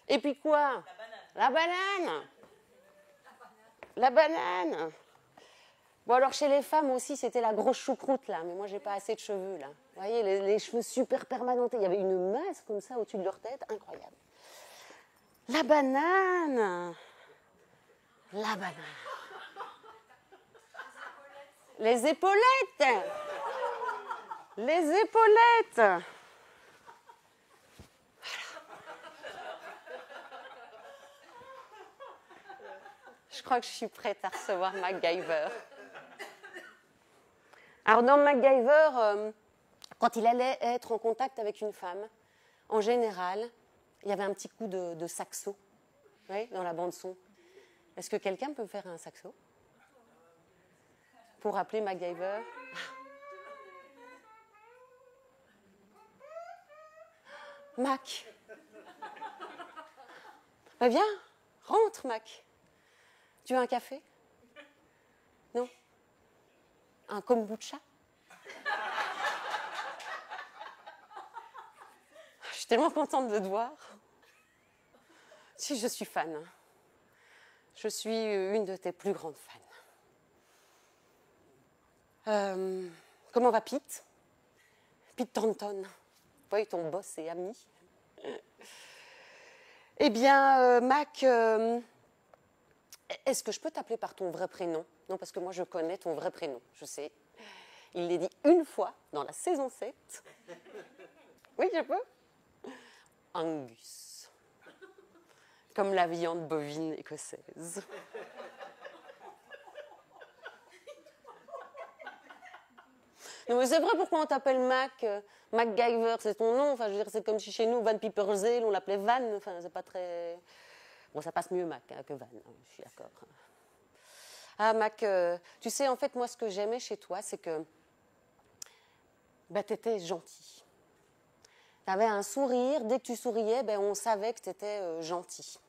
Et puis quoi? La banane. La banane. Bon, alors chez les femmes aussi, c'était la grosse choucroute là. Mais moi, j'ai pas assez de cheveux là. Vous voyez, les cheveux super permanentés. Il y avait une masse comme ça au-dessus de leur tête. Incroyable. La banane. La banane. Les épaulettes. Les épaulettes. Je crois que je suis prête à recevoir MacGyver. Alors dans MacGyver, quand il allait être en contact avec une femme, en général, il y avait un petit coup de saxo, oui, dans la bande son. Est-ce que quelqu'un peut me faire un saxo pour appeler MacGyver? Mac. Bah viens, rentre Mac. Tu veux un café? Non? Un kombucha? Je suis tellement contente de te voir. Si, je suis fan. Je suis une de tes plus grandes fans. Comment va Pete? Pete Thornton. Oui, ton boss et ami. Eh bien, Mac, est-ce que je peux t'appeler par ton vrai prénom? Non, parce que moi, je connais ton vrai prénom, je sais. Il l'est dit une fois dans la saison 7. Oui, je peux? Angus. Comme la viande bovine écossaise. Non, mais c'est vrai, pourquoi on t'appelle Mac? MacGyver, c'est ton nom. Enfin, je veux dire, c'est comme si chez nous, Van Pieperzel, on l'appelait Van. Enfin, c'est pas très... Bon, ça passe mieux Mac hein, que Van, hein, je suis d'accord. Ah, Mac, tu sais, en fait, moi, ce que j'aimais chez toi, c'est que t'étais gentil. T'avais un sourire. Dès que tu souriais, on savait que t'étais gentil.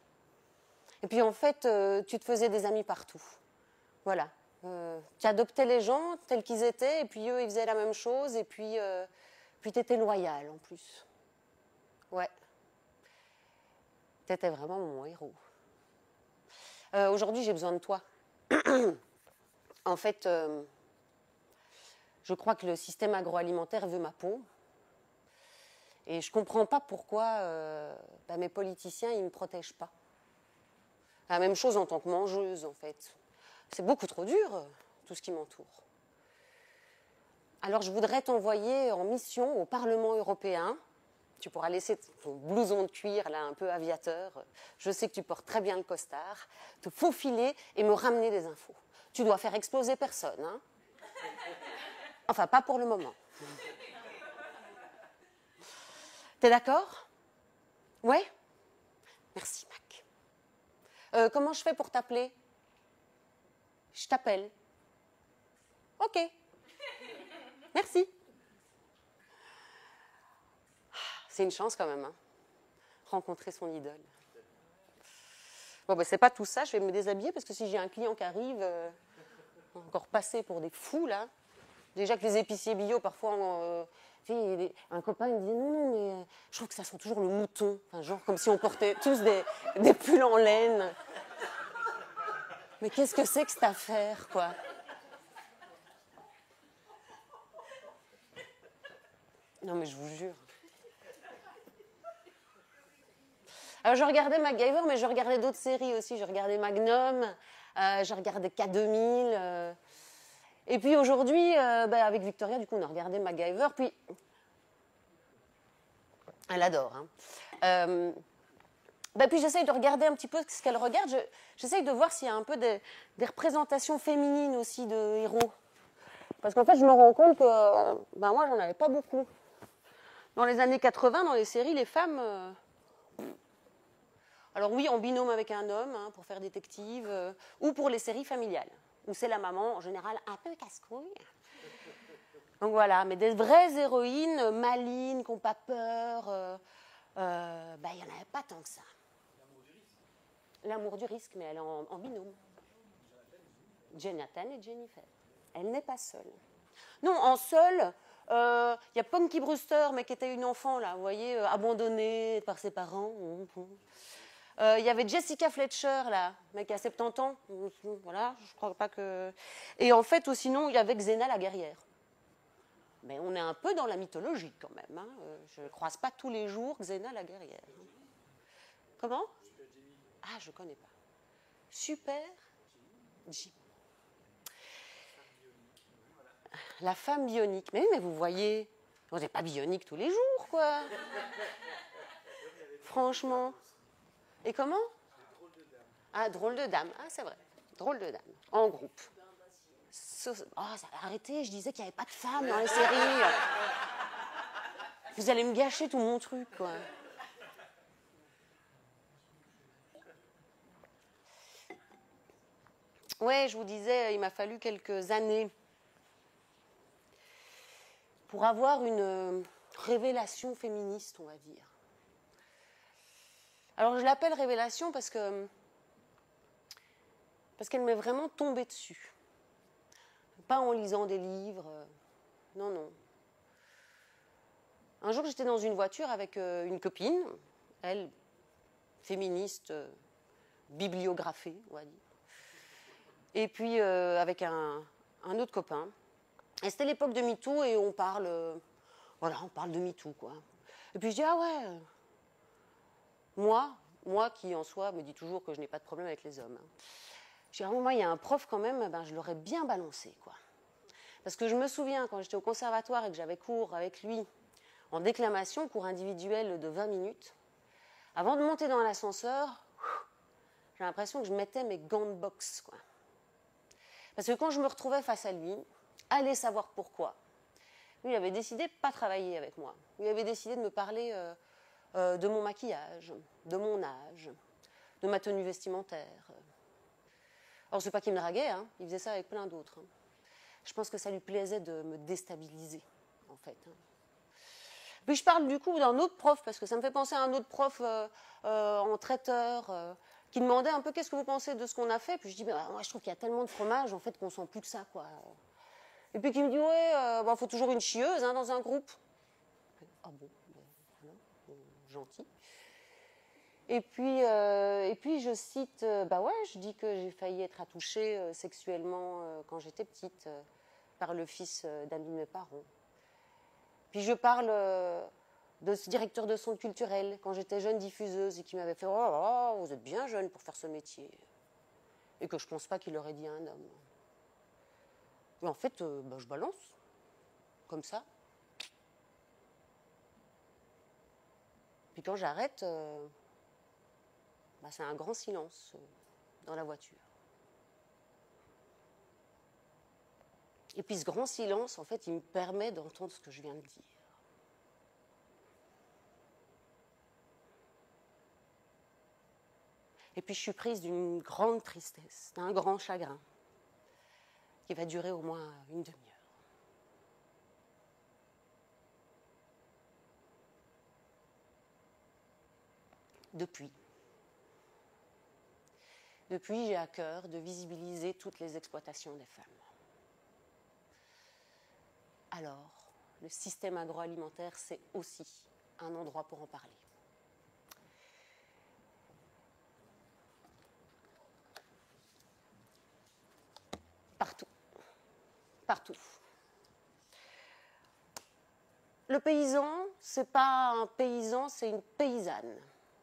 Et puis, en fait, tu te faisais des amis partout. Voilà. Tu adoptais les gens tels qu'ils étaient, et puis eux, ils faisaient la même chose, et puis tu étais loyal en plus. Ouais. Tu étais vraiment mon héros. Aujourd'hui, j'ai besoin de toi. En fait, je crois que le système agroalimentaire veut ma peau. Et je ne comprends pas pourquoi mes politiciens, ils ne me protègent pas. La même chose en tant que mangeuse, en fait. C'est beaucoup trop dur, tout ce qui m'entoure. Alors, je voudrais t'envoyer en mission au Parlement européen. Tu pourras laisser ton blouson de cuir, là, un peu aviateur. Je sais que tu portes très bien le costard. Te faufiler et me ramener des infos. Tu dois faire exploser personne, hein? Enfin, pas pour le moment. T'es d'accord? Ouais? Merci, Mac. Comment je fais pour t'appeler? Je t'appelle. Ok. Merci. C'est une chance quand même, hein. Rencontrer son idole. Bon, c'est pas tout ça, je vais me déshabiller parce que si j'ai un client qui arrive, encore passé pour des fous là. Déjà que les épiciers bio, parfois, un copain il me dit non, mais je trouve que ça sent toujours le mouton. Enfin, genre comme si on portait tous des pulls en laine. Mais qu'est-ce que c'est que cette affaire, quoi? Non, mais je vous jure. Alors, je regardais MacGyver, mais je regardais d'autres séries aussi. Je regardais Magnum, je regardais K2000. Et puis aujourd'hui, avec Victoria, du coup, on a regardé MacGyver. Puis, elle adore. Hein. Puis j'essaye de regarder un petit peu ce qu'elle regarde. J'essaye de voir s'il y a un peu des représentations féminines aussi de héros. Parce qu'en fait, je me rends compte que moi, j'en avais pas beaucoup. Dans les années 80, dans les séries, les femmes... Alors oui, en binôme avec un homme, hein, pour faire détective, ou pour les séries familiales, où c'est la maman, en général, un peu casse-couille. Donc voilà, mais des vraies héroïnes malines, qui n'ont pas peur, il n'y en avait pas tant que ça. L'amour du risque, mais elle est en binôme. Jonathan et Jennifer. Elle n'est pas seule. Non, en seule, il y a Punky Brewster, mais qui était une enfant, là, vous voyez, abandonnée par ses parents. Il y avait Jessica Fletcher, là, mais qui a 70 ans. Voilà, je crois pas que... Et en fait, sinon, il y avait Xena la guerrière. Mais on est un peu dans la mythologie, quand même. Hein. Je ne croise pas tous les jours Xena la guerrière. Comment? Ah, je ne connais pas. Super Jim. La femme bionique. Mais vous voyez, on n'est pas bionique tous les jours, quoi. Franchement. Et comment? Ah, drôle de dame. Ah, c'est vrai. Drôle de dame. En groupe. Ça va arrêter. Je disais qu'il n'y avait pas de femmes dans les séries. Vous allez me gâcher tout mon truc, quoi. Ouais, je vous disais, il m'a fallu quelques années pour avoir une révélation féministe, on va dire. Alors, je l'appelle révélation parce que parce qu'elle m'est vraiment tombée dessus. Pas en lisant des livres, non, non. Un jour, j'étais dans une voiture avec une copine, elle, féministe, bibliographée, on va dire. Et puis avec un autre copain. Et c'était l'époque de MeToo et on parle de MeToo, quoi. Et puis je dis, ah ouais, moi qui en soi me dis toujours que je n'ai pas de problème avec les hommes. Je dis, ah, moi, il y a un prof quand même, ben, je l'aurais bien balancé, quoi. Parce que je me souviens, quand j'étais au conservatoire et que j'avais cours avec lui en déclamation, cours individuel de 20 minutes, avant de monter dans l'ascenseur, j'ai l'impression que je mettais mes gants de boxe, quoi. Parce que quand je me retrouvais face à lui, allez savoir pourquoi, lui, il avait décidé de ne pas travailler avec moi. Il avait décidé de me parler de mon maquillage, de mon âge, de ma tenue vestimentaire. Alors, c'est pas qu'il me draguait, hein, il faisait ça avec plein d'autres. Hein. Je pense que ça lui plaisait de me déstabiliser, en fait. Hein. Puis je parle du coup d'un autre prof, parce que ça me fait penser à un autre prof en traiteur, qui demandait un peu qu'est-ce que vous pensez de ce qu'on a fait. Puis je dis, bah, moi je trouve qu'il y a tellement de fromage, en fait, qu'on sent plus que ça, quoi. Et puis qui me dit, ouais, bah, faut toujours une chieuse hein, dans un groupe. Ah bon, ben, voilà, gentil. Et puis je cite, bah ouais, je dis que j'ai failli être attouchée sexuellement quand j'étais petite par le fils d'un de mes parents. Puis je parle de ce directeur de centre culturel quand j'étais jeune diffuseuse et qui m'avait fait oh, vous êtes bien jeune pour faire ce métier. Et que je pense pas qu'il aurait dit à un homme. Et en fait, bah, je balance, comme ça. Puis quand j'arrête, bah, c'est un grand silence dans la voiture. Et puis ce grand silence, en fait, il me permet d'entendre ce que je viens de dire. Et puis je suis prise d'une grande tristesse, d'un grand chagrin, qui va durer au moins une demi-heure. Depuis, j'ai à cœur de visibiliser toutes les exploitations des femmes. Alors, le système agroalimentaire, c'est aussi un endroit pour en parler. Partout. Partout. Le paysan, c'est pas un paysan, c'est une paysanne.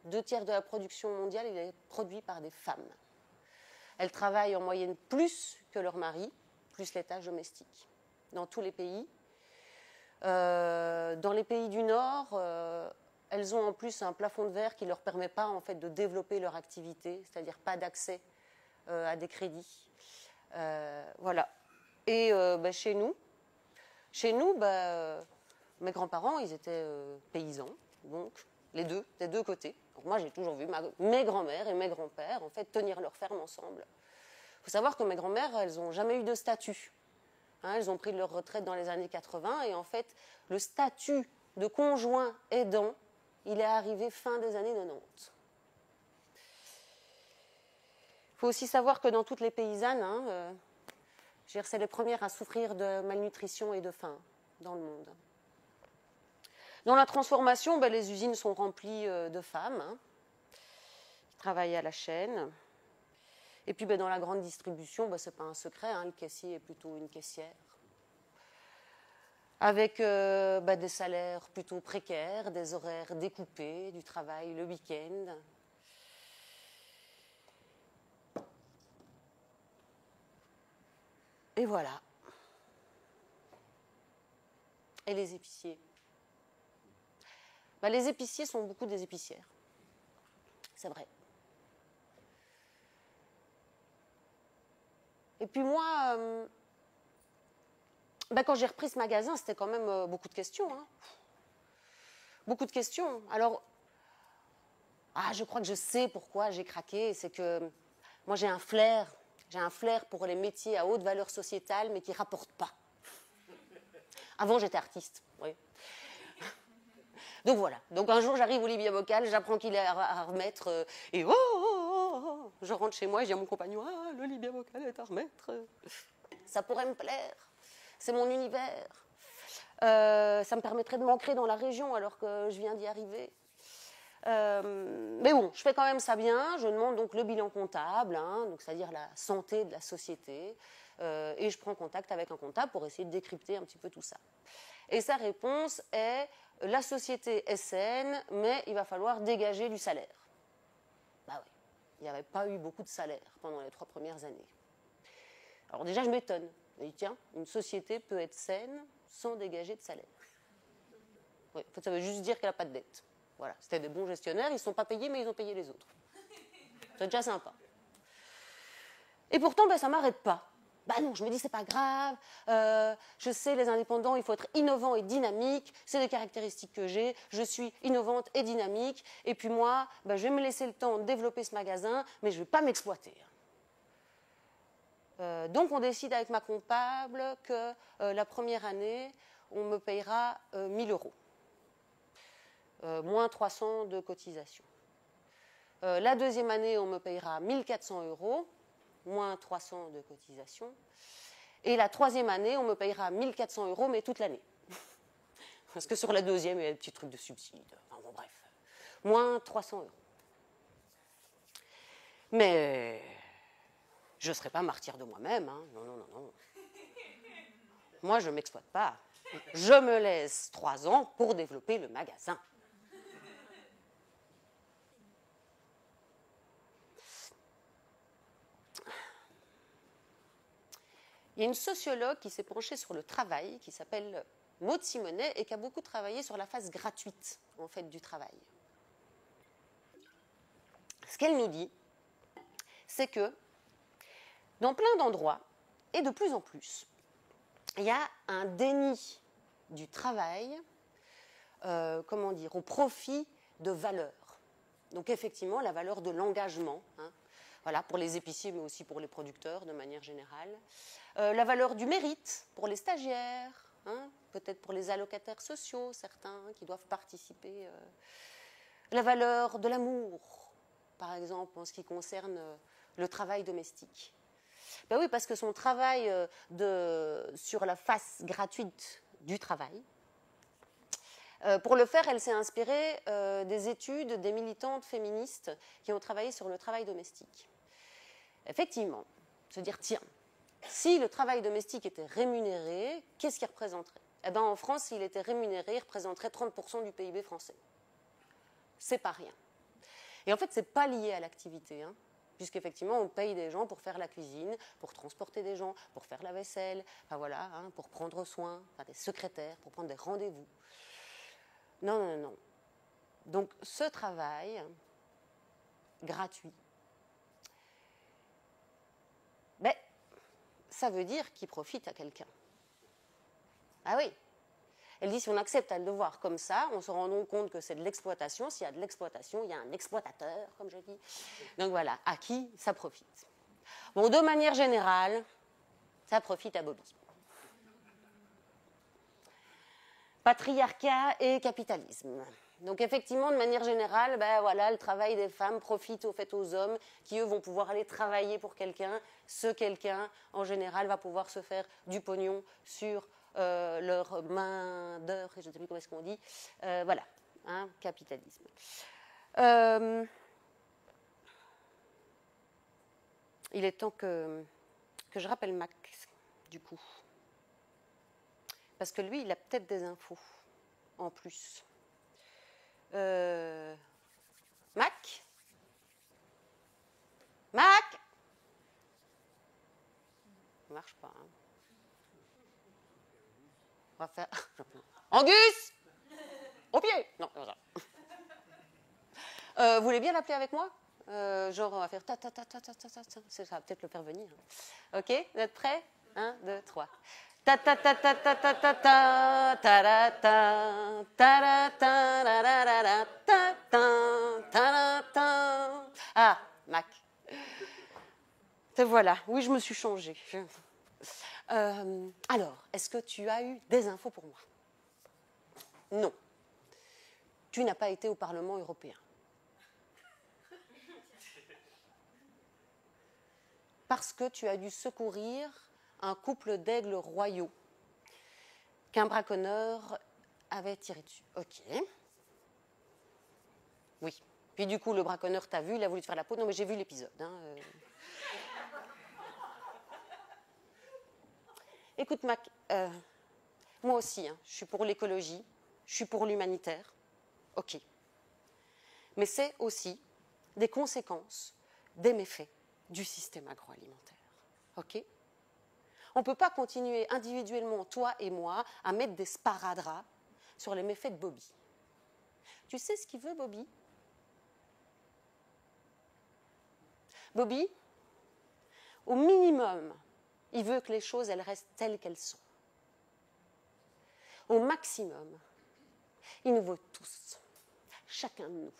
2/3 de la production mondiale, il est produit par des femmes. Elles travaillent en moyenne plus que leur mari, plus les tâches domestiques. Dans tous les pays. Dans les pays du Nord, elles ont en plus un plafond de verre qui ne leur permet pas en fait, de développer leur activité, c'est-à-dire pas d'accès à des crédits. Voilà. Et bah, chez nous, mes grands-parents, ils étaient paysans, donc les deux, des deux côtés. Donc moi, j'ai toujours vu mes grands-mères et mes grands-pères en fait tenir leur ferme ensemble. Il faut savoir que mes grands-mères, elles n'ont jamais eu de statut. Hein, elles ont pris leur retraite dans les années 80 et en fait, le statut de conjoint aidant, il est arrivé fin des années 90. Il faut aussi savoir que dans toutes les paysannes, hein, c'est les premières à souffrir de malnutrition et de faim dans le monde. Dans la transformation, ben, les usines sont remplies de femmes hein, qui travaillent à la chaîne. Et puis ben, dans la grande distribution, ben, ce n'est pas un secret, hein, le caissier est plutôt une caissière. Avec ben, des salaires plutôt précaires, des horaires découpés, du travail le week-end. Et voilà. Et les épiciers. Ben, les épiciers sont beaucoup des épicières. C'est vrai. Et puis moi, ben, quand j'ai repris ce magasin, c'était quand même beaucoup de questions. Hein. Beaucoup de questions. Alors, je crois que je sais pourquoi j'ai craqué. C'est que moi, j'ai un flair pour les métiers à haute valeur sociétale, mais qui ne rapportent pas. Avant, j'étais artiste, oui. Donc voilà. Donc un jour, j'arrive au Libia Bocal, j'apprends qu'il est à remettre, et oh, Je rentre chez moi et je dis à mon compagnon, ah, le Libia Bocal est à remettre. Ça pourrait me plaire. C'est mon univers. Ça me permettrait de m'ancrer dans la région alors que je viens d'y arriver. Mais bon, je fais quand même ça bien. Je demande donc le bilan comptable, hein, donc c'est-à-dire la santé de la société, et je prends contact avec un comptable pour essayer de décrypter un petit peu tout ça. Et sa réponse est la société est saine, mais il va falloir dégager du salaire. Bah oui, il n'y avait pas eu beaucoup de salaire pendant les 3 premières années. Alors déjà, je m'étonne. Je me dis, tiens, une société peut être saine sans dégager de salaire. Oui, en fait, ça veut juste dire qu'elle n'a pas de dette. Voilà, c'était des bons gestionnaires, ils ne sont pas payés, mais ils ont payé les autres. C'est déjà sympa. Et pourtant, ben, ça ne m'arrête pas. Bah non, je me dis, c'est pas grave, je sais, les indépendants, il faut être innovant et dynamique, c'est des caractéristiques que j'ai, je suis innovante et dynamique, et puis moi, ben, je vais me laisser le temps de développer ce magasin, mais je ne vais pas m'exploiter. Donc on décide avec ma comptable que la première année, on me payera 1000 euros. Moins 300 de cotisation. La deuxième année, on me payera 1400 euros, moins 300 de cotisation. Et la troisième année, on me payera 1400 euros, mais toute l'année. Parce que sur la deuxième, il y a des petits trucs de subside. Enfin, bon, bref. Moins 300 euros. Mais je ne serai pas martyr de moi-même. Hein. Non, non, non, non. Moi, je ne m'exploite pas. Je me laisse 3 ans pour développer le magasin. Il y a une sociologue qui s'est penchée sur le travail, qui s'appelle Maud Simonet, et qui a beaucoup travaillé sur la phase gratuite, en fait, du travail. Ce qu'elle nous dit, c'est que dans plein d'endroits, et de plus en plus, il y a un déni du travail, comment dire, au profit de valeurs. Donc effectivement, la valeur de l'engagement, hein, voilà, pour les épiciers, mais aussi pour les producteurs de manière générale. La valeur du mérite pour les stagiaires, hein, peut-être pour les allocataires sociaux, certains qui doivent participer. La valeur de l'amour, par exemple, en ce qui concerne le travail domestique. Ben oui, parce que son travail sur la face gratuite du travail, pour le faire, elle s'est inspirée des études des militantes féministes qui ont travaillé sur le travail domestique. Effectivement, se dire, tiens, si le travail domestique était rémunéré, qu'est-ce qu'il représenterait? Eh bien, en France, s'il était rémunéré, il représenterait 30% du PIB français. C'est pas rien. Et en fait, c'est pas lié à l'activité, hein, puisqu'effectivement, on paye des gens pour faire la cuisine, pour transporter des gens, pour faire la vaisselle, enfin voilà, hein, pour prendre soin, enfin, des secrétaires, pour prendre des rendez-vous. Non, non, non. Donc, ce travail gratuit, ben, ça veut dire qu'il profite à quelqu'un. Ah oui. Elle dit, si on accepte à le voir comme ça, on se rend donc compte que c'est de l'exploitation. S'il y a de l'exploitation, il y a un exploitateur, comme je dis. Donc voilà, à qui ça profite? Bon, de manière générale, ça profite à Bobby. Patriarcat et capitalisme. Donc effectivement, de manière générale, ben voilà, le travail des femmes profite au fait aux hommes qui, eux, vont pouvoir aller travailler pour quelqu'un. Ce quelqu'un, en général, va pouvoir se faire du pognon sur leur main d'œuvre, je ne sais plus comment est-ce qu'on dit. Voilà, hein, capitalisme. Il est temps que je rappelle Max, du coup. Parce que lui, il a peut-être des infos en plus. Mac? Mac? Ça marche pas. Hein. On va faire. Angus! Au pied! Non, non, non. Vous voulez bien l'appeler avec moi? Genre, on va faire ta ta ta ta ta ta ta. Ça va peut-être le faire venir. Ok, vous êtes prêts? 1, 2, 3. Ta ta ta ta ta ta ta ta ta ta ta ta ta ta. Ah, Mac. Te voilà. Oui, je me suis changée. Alors, est-ce que tu as eu des infos pour moi? Non. Tu n'as pas été au Parlement européen. parce que tu as dû secourir un couple d'aigles royaux qu'un braconneur avait tiré dessus. Ok. Oui. Puis du coup, le braconneur t'a vu, il a voulu te faire la peau. Non, mais j'ai vu l'épisode. Hein. Écoute, Mac, moi aussi, hein, je suis pour l'écologie, je suis pour l'humanitaire. Ok. Mais c'est aussi des conséquences, des méfaits du système agroalimentaire. Ok ? On ne peut pas continuer individuellement, toi et moi, à mettre des sparadraps sur les méfaits de Bobby. Tu sais ce qu'il veut, Bobby ? Bobby, au minimum, il veut que les choses, elles restent telles qu'elles sont. Au maximum, il nous veut tous, chacun de nous.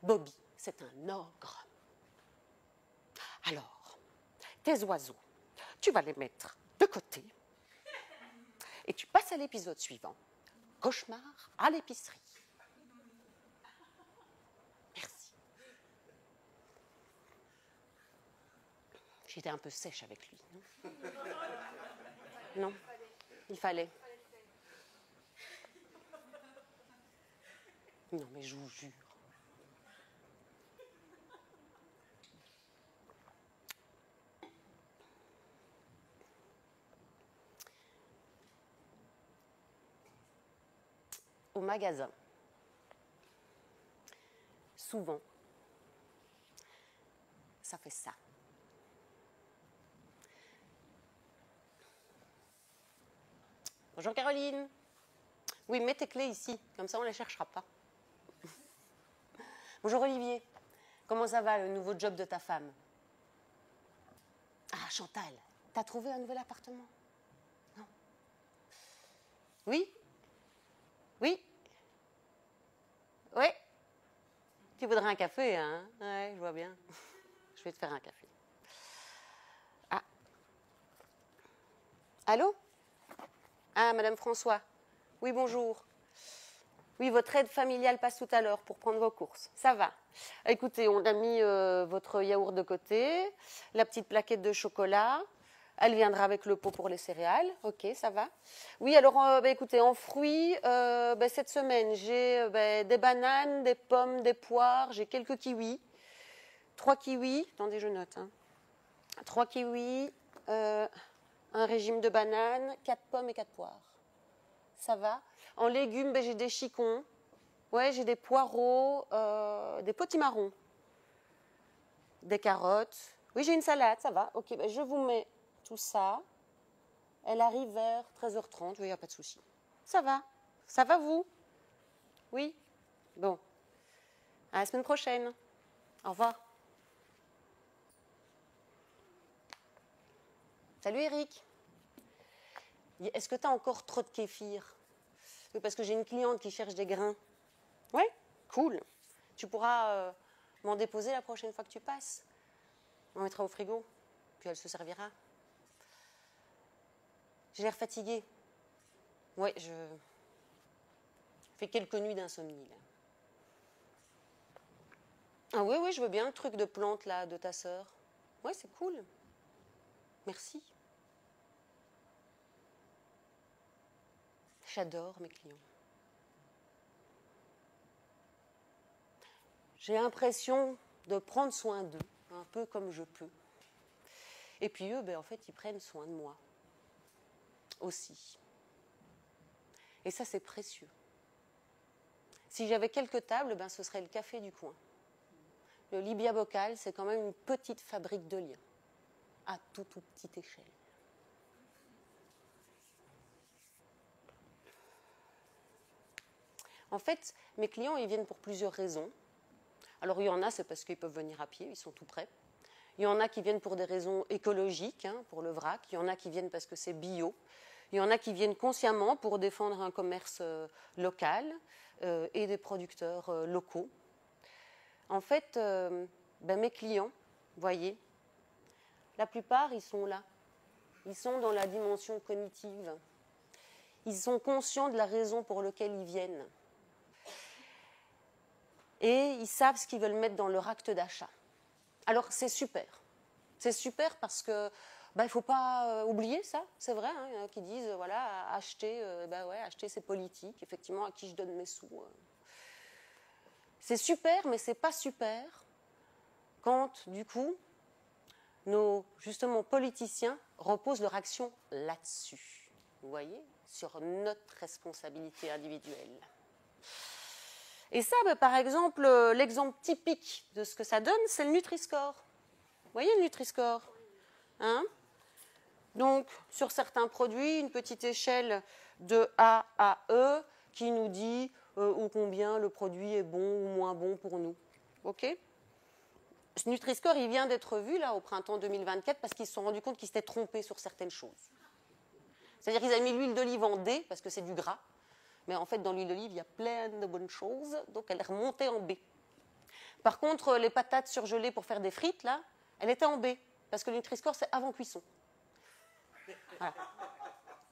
Bobby, c'est un ogre. Alors, tes oiseaux, tu vas les mettre de côté et tu passes à l'épisode suivant. Cauchemar à l'épicerie. Merci. J'étais un peu sèche avec lui, non ? Non, il fallait. Non, mais je vous jure. Au magasin, souvent, ça fait ça. Bonjour Caroline. Oui, mets tes clés ici, comme ça on ne les cherchera pas. Bonjour Olivier. Comment ça va le nouveau job de ta femme ? Ah Chantal, t'as trouvé un nouvel appartement ? Non. Oui ? Oui ? Oui ? Tu voudrais un café, hein ? Ouais, je vois bien. Je vais te faire un café. Ah. Allô ? Ah, Madame François. Oui, bonjour. Oui, votre aide familiale passe tout à l'heure pour prendre vos courses. Ça va. Écoutez, on a mis votre yaourt de côté, la petite plaquette de chocolat. Elle viendra avec le pot pour les céréales. Ok, ça va. Oui, alors, écoutez, en fruits, cette semaine, j'ai des bananes, des pommes, des poires, j'ai quelques kiwis. 3 kiwis. Attendez, je note. Hein. 3 kiwis, un régime de bananes, 4 pommes et 4 poires. Ça va. En légumes, j'ai des chicons. Ouais, j'ai des poireaux, des potimarrons, des carottes. Oui, j'ai une salade, ça va. Ok, je vous mets tout ça. Elle arrive vers 13h30, il n'y a pas de souci. Ça va. Ça va, vous ? Oui ? Bon. À la semaine prochaine. Au revoir. Salut Eric. Est-ce que tu as encore trop de kéfir ? Oui, parce que j'ai une cliente qui cherche des grains. Ouais, cool. Tu pourras m'en déposer la prochaine fois que tu passes. On mettra au frigo, puis elle se servira. J'ai l'air fatiguée. Ouais, je fais quelques nuits d'insomnie, là. Ah oui, oui, je veux bien le truc de plante, là, de ta sœur. Ouais, c'est cool. Merci. J'adore mes clients. J'ai l'impression de prendre soin d'eux, un peu comme je peux. Et puis eux, en fait, ils prennent soin de moi aussi. Et ça, c'est précieux. Si j'avais quelques tables, ce serait le café du coin. Le Libia Bocal, c'est quand même une petite fabrique de liens, à toute petite échelle. En fait, mes clients, ils viennent pour plusieurs raisons. Alors, il y en a, c'est parce qu'ils peuvent venir à pied, ils sont tout près. Il y en a qui viennent pour des raisons écologiques, pour le vrac. Il y en a qui viennent parce que c'est bio. Il y en a qui viennent consciemment pour défendre un commerce local et des producteurs locaux. En fait, mes clients, vous voyez, la plupart, ils sont là. Ils sont dans la dimension cognitive. Ils sont conscients de la raison pour laquelle ils viennent. Et ils savent ce qu'ils veulent mettre dans leur acte d'achat. Alors, c'est super. C'est super parce que il ne faut pas oublier ça, c'est vrai, hein, qui disent voilà, acheter, acheter c'est politique, effectivement, à qui je donne mes sous. C'est super, mais c'est pas super quand, du coup, nos, justement, politiciens reposent leur action là-dessus. Vous voyez, sur notre responsabilité individuelle. Et ça, par exemple, l'exemple typique de ce que ça donne, c'est le Nutri-Score. Vous voyez le Nutri-Score, hein? Donc, sur certains produits, une petite échelle de A à E qui nous dit ou combien le produit est bon ou moins bon pour nous. OK ? Ce Nutri-Score, il vient d'être vu là au printemps 2024 parce qu'ils se sont rendus compte qu'ils s'étaient trompés sur certaines choses. C'est-à-dire qu'ils avaient mis l'huile d'olive en D parce que c'est du gras. Mais en fait, dans l'huile d'olive, il y a plein de bonnes choses, donc elle est remontée en B. Par contre, les patates surgelées pour faire des frites, là, elle était en B, parce que le Nutri-Score, c'est avant cuisson. Voilà.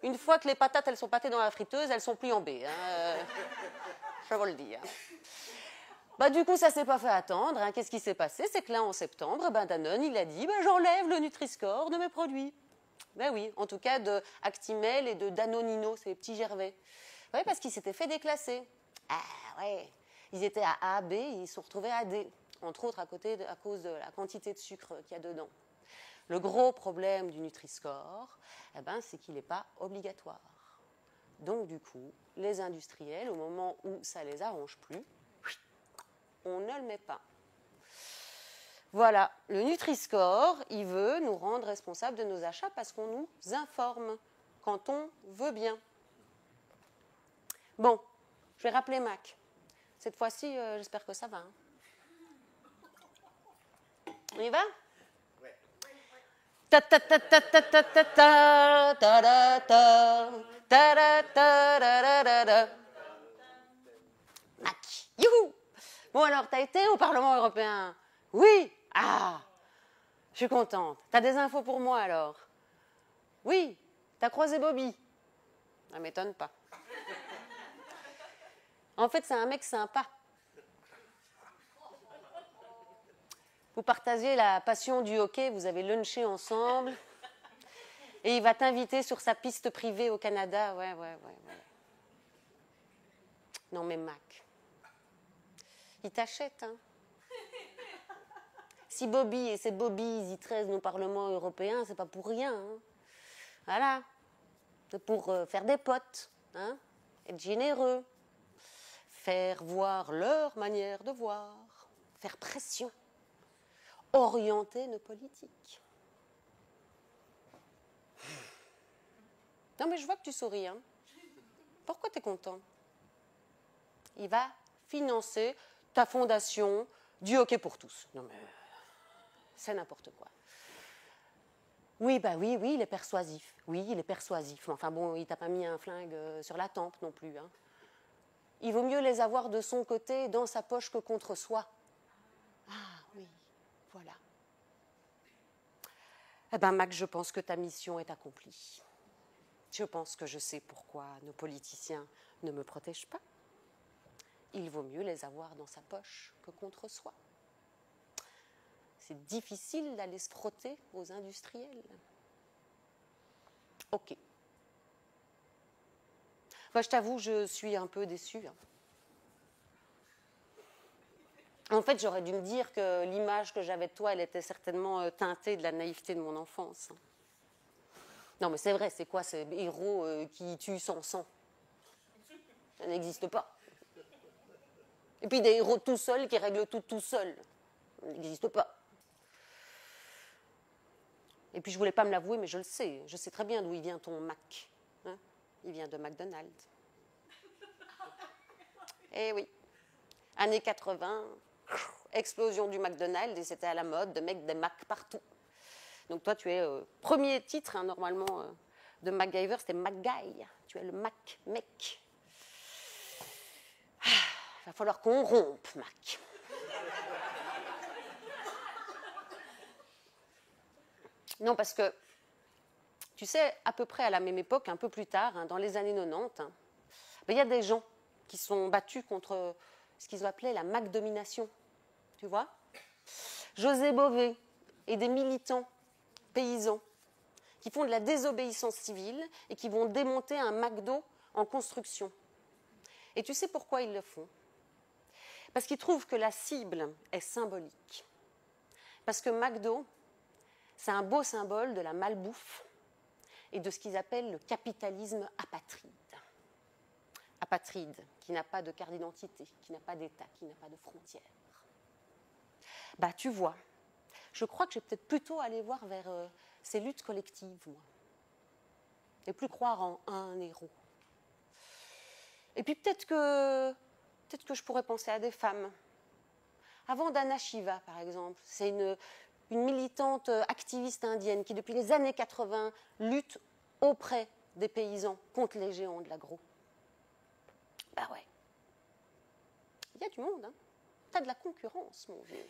Une fois que les patates, elles sont pâtées dans la friteuse, elles sont plus en B. Hein, je vous le dis. Hein. Du coup, ça ne s'est pas fait attendre. Hein. Qu'est-ce qui s'est passé? C'est que là, en septembre, Danone, il a dit j'enlève le Nutri-Score de mes produits. Ben oui, en tout cas de Actimel et de Danonino, c'est les petits Gervais. Oui, parce qu'ils s'étaient fait déclasser. Ah ouais, ils étaient à A, B, ils se sont retrouvés à D, entre autres à cause de la quantité de sucre qu'il y a dedans. Le gros problème du Nutri-Score, c'est qu'il n'est pas obligatoire. Donc du coup, les industriels, au moment où ça ne les arrange plus, on ne le met pas. Voilà, le Nutri-Score, il veut nous rendre responsables de nos achats parce qu'on nous informe quand on veut bien. Bon, je vais rappeler Mac. Cette fois-ci, j'espère que ça va. Hein. On y va? Ouais. Ta ta ta ta ta ta ta ta ta ta ta ta ta ta. Mac. Youhou! Bon alors, t'as été au Parlement européen? Oui. Ah, je suis contente. T'as des infos pour moi alors? Oui. T'as croisé Bobby? Ça m'étonne pas. En fait, c'est un mec sympa. Vous partagez la passion du hockey, vous avez lunché ensemble. Et il va t'inviter sur sa piste privée au Canada. Ouais. Non mais Mac, il t'achète, hein. Si Bobby et ses Bobbies y traînent au Parlement européen, c'est pas pour rien. Hein. Voilà. C'est pour faire des potes, hein. Être généreux. Faire voir leur manière de voir, faire pression, orienter nos politiques. Non mais je vois que tu souris. Hein. Pourquoi tu es content? Il va financer ta fondation du hockey pour tous. Non mais c'est n'importe quoi. Oui, oui, il est persuasif. Oui, il est persuasif. Enfin bon, il t'a pas mis un flingue sur la tempe non plus. Hein. Il vaut mieux les avoir de son côté, dans sa poche, que contre soi. Ah oui, voilà. Mac, je pense que ta mission est accomplie. Je pense que je sais pourquoi nos politiciens ne me protègent pas. Il vaut mieux les avoir dans sa poche que contre soi. C'est difficile d'aller se frotter aux industriels. Ok. Je t'avoue, je suis un peu déçue. Hein. En fait, j'aurais dû me dire que l'image que j'avais de toi, elle était certainement teintée de la naïveté de mon enfance. Non, mais c'est vrai, c'est quoi ces héros qui tuent sans sang? Ça n'existe pas. Et puis des héros tout seuls qui règlent tout seuls. Ça n'existe pas. Et puis je ne voulais pas me l'avouer, mais je le sais. Je sais très bien d'où il vient ton Mac. Hein? Il vient de McDonald's. Eh oui. Années 80, explosion du McDonald's, et c'était à la mode de mettre des Mac partout. Donc toi, tu es premier titre, hein, normalement, de MacGyver, c'était MacGuy. Tu es le Mac-mec. Il va falloir qu'on rompe, Mac. Non, parce que, tu sais, à peu près à la même époque, un peu plus tard, hein, dans les années 90, hein, il y a des gens qui sont battus contre ce qu'ils ont appelé la Mac-domination. Tu vois? José Bové et des militants paysans qui font de la désobéissance civile et qui vont démonter un McDo en construction. Et tu sais pourquoi ils le font? Parce qu'ils trouvent que la cible est symbolique. Parce que McDo, c'est un beau symbole de la malbouffe et de ce qu'ils appellent le capitalisme apatride. Apatride, qui n'a pas de carte d'identité, qui n'a pas d'État, qui n'a pas de frontières. Bah, tu vois, je crois que je vais peut-être plutôt aller voir vers ces luttes collectives, moi. Et plus croire en un héros. Et puis peut-être que je pourrais penser à des femmes. À Vandana Shiva, par exemple. C'est une militante activiste indienne qui, depuis les années 80, lutte auprès des paysans contre les géants de l'agro. Bah ouais. Il y a du monde, hein. T'as de la concurrence, mon vieux.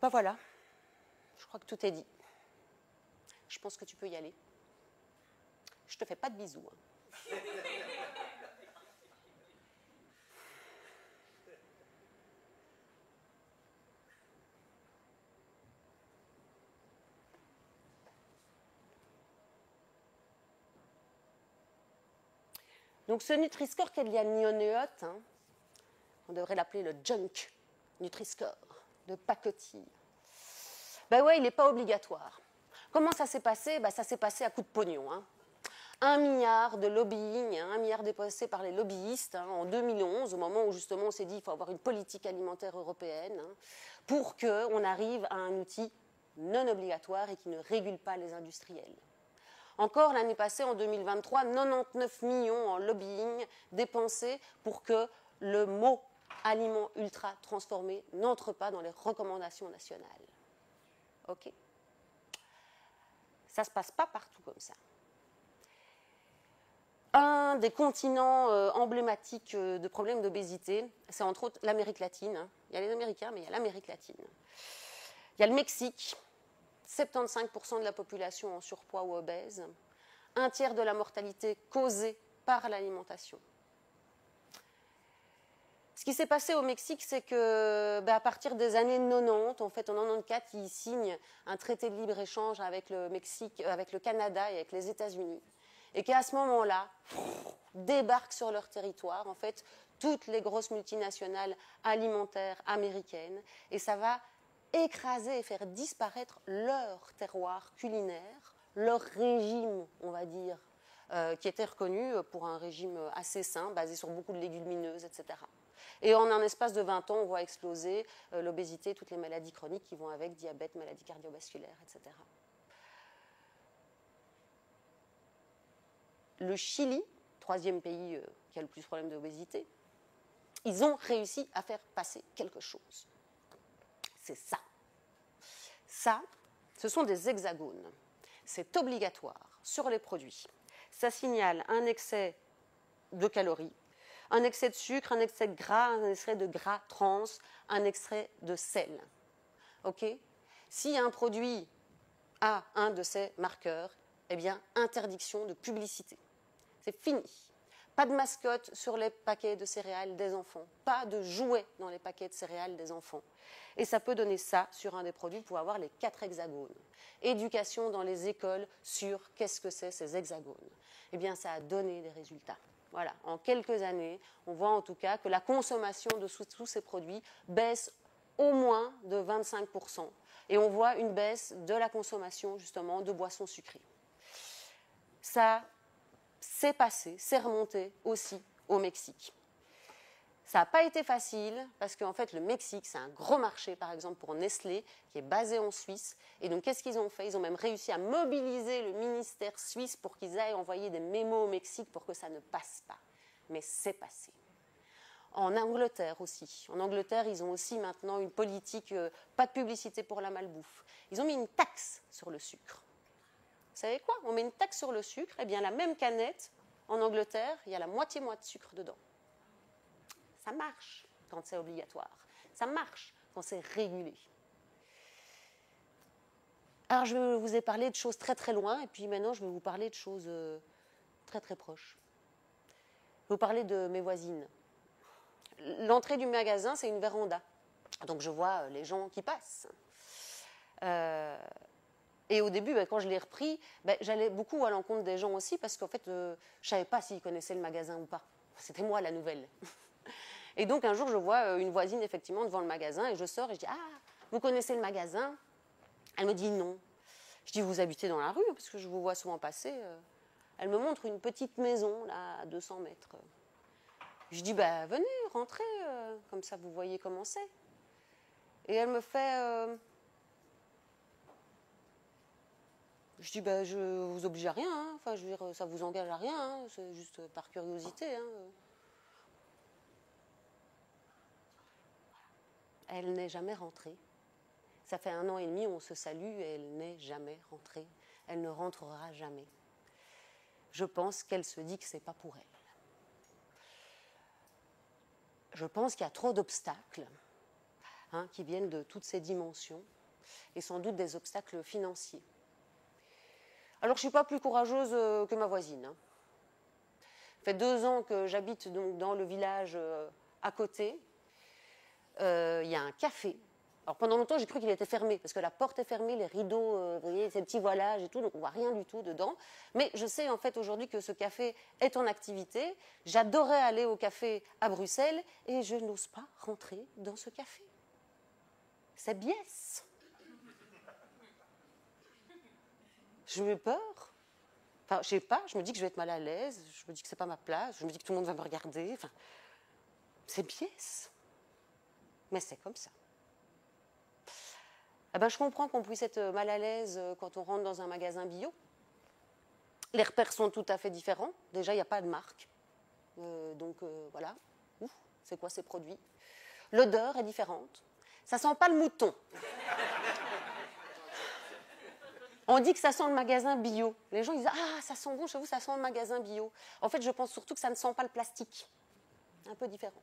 Bah voilà. Je crois que tout est dit. Je pense que tu peux y aller. Je te fais pas de bisous, hein. Donc ce Nutri-Score Kellyanne-Lyoneot, hein, on devrait l'appeler le junk Nutri-Score de pacotille. Ben ouais, il n'est pas obligatoire. Comment ça s'est passé? Ben ça s'est passé à coup de pognon. Hein. 1 milliard de lobbying, 1 milliard dépassé par les lobbyistes hein, en 2011, au moment où justement on s'est dit qu'il faut avoir une politique alimentaire européenne hein, pour qu'on arrive à un outil non obligatoire et qui ne régule pas les industriels. Encore l'année passée, en 2023, 99 millions en lobbying dépensés pour que le mot aliment ultra transformé n'entre pas dans les recommandations nationales. Ok. Ça ne se passe pas partout comme ça. Un des continents emblématiques de problèmes d'obésité, c'est entre autres l'Amérique latine. Hein. Il y a les Américains, mais il y a l'Amérique latine. Il y a le Mexique. 75% de la population en surpoids ou obèse, 1/3 de la mortalité causée par l'alimentation. Ce qui s'est passé au Mexique, c'est que à partir des années 90, en fait en 94, ils signent un traité de libre-échange avec le Mexique, avec le Canada et avec les États-Unis, et qu'à ce moment-là, débarquent sur leur territoire en fait toutes les grosses multinationales alimentaires américaines, et ça va écraser et faire disparaître leur terroir culinaire, leur régime, on va dire, qui était reconnu pour un régime assez sain, basé sur beaucoup de légumineuses, etc. Et en un espace de 20 ans, on voit exploser l'obésité, toutes les maladies chroniques qui vont avec, diabète, maladies cardiovasculaires, etc. Le Chili, 3e pays qui a le plus de problèmes d'obésité, ils ont réussi à faire passer quelque chose. C'est ça. Ça, ce sont des hexagones. C'est obligatoire sur les produits. Ça signale un excès de calories, un excès de sucre, un excès de gras, un excès de gras trans, un excès de sel. Ok? Si un produit a un de ces marqueurs, eh bien, interdiction de publicité. C'est fini. Pas de mascotte sur les paquets de céréales des enfants. Pas de jouets dans les paquets de céréales des enfants. Et ça peut donner ça sur un des produits pour avoir les 4 hexagones. Éducation dans les écoles sur qu'est-ce que c'est ces hexagones. Eh bien, ça a donné des résultats. Voilà, en quelques années, on voit en tout cas que la consommation de tous ces produits baisse au moins de 25%. Et on voit une baisse de la consommation justement de boissons sucrées. Ça c'est passé, c'est remonté aussi au Mexique. Ça n'a pas été facile parce qu'en fait le Mexique c'est un gros marché par exemple pour Nestlé qui est basé en Suisse et donc qu'est-ce qu'ils ont fait? Ils ont même réussi à mobiliser le ministère suisse pour qu'ils aillent envoyer des mémos au Mexique pour que ça ne passe pas. Mais c'est passé. En Angleterre aussi. En Angleterre ils ont aussi maintenant une politique, pas de publicité pour la malbouffe. Ils ont mis une taxe sur le sucre. Vous savez quoi? On met une taxe sur le sucre, et bien la même canette, en Angleterre, il y a la moitié de sucre dedans. Ça marche quand c'est obligatoire. Ça marche quand c'est régulé. Alors je vous ai parlé de choses très très loin, et puis maintenant je vais vous parler de choses très très proches. Je vais vous parler de mes voisines. L'entrée du magasin, c'est une véranda. Donc je vois les gens qui passent. Et au début, quand je l'ai repris, j'allais beaucoup à l'encontre des gens aussi parce qu'en fait, je ne savais pas s'ils connaissaient le magasin ou pas. C'était moi la nouvelle. Et donc un jour, je vois une voisine effectivement devant le magasin et je sors et je dis « Ah, vous connaissez le magasin ?» Elle me dit « Non ». Je dis « Vous habitez dans la rue parce que je vous vois souvent passer. » Elle me montre une petite maison là à 200 mètres. Je dis « Venez, rentrez, comme ça vous voyez comment c'est. » Et elle me fait je dis je vous oblige à rien, hein. Enfin je veux dire ça vous engage à rien, hein. C'est juste par curiosité. Hein. Elle n'est jamais rentrée. Ça fait 1 an et demi, on se salue et elle n'est jamais rentrée. Elle ne rentrera jamais. Je pense qu'elle se dit que c'est pas pour elle. Je pense qu'il y a trop d'obstacles qui viennent de toutes ces dimensions et sans doute des obstacles financiers. Alors je ne suis pas plus courageuse que ma voisine. Hein. Ça fait 2 ans que j'habite donc dans le village à côté. Il y a un café. Alors pendant longtemps, j'ai cru qu'il était fermé, parce que la porte est fermée, les rideaux, vous voyez, ces petits voilages et tout, donc on ne voit rien du tout dedans. Mais je sais en fait aujourd'hui que ce café est en activité. J'adorais aller au café à Bruxelles et je n'ose pas rentrer dans ce café. C'est biais. Je me peur. Enfin, je sais pas, je me dis que je vais être mal à l'aise, je me dis que c'est pas ma place, je me dis que tout le monde va me regarder. Enfin, c'est biais. Mais c'est comme ça. Je comprends qu'on puisse être mal à l'aise quand on rentre dans un magasin bio. Les repères sont tout à fait différents. Déjà, il n'y a pas de marque. Donc, voilà. Ouf, c'est quoi ces produits? L'odeur est différente. Ça sent pas le mouton. On dit que ça sent le magasin bio. Les gens disent « Ah, ça sent bon chez vous, ça sent le magasin bio. » En fait, je pense surtout que ça ne sent pas le plastique. Un peu différent.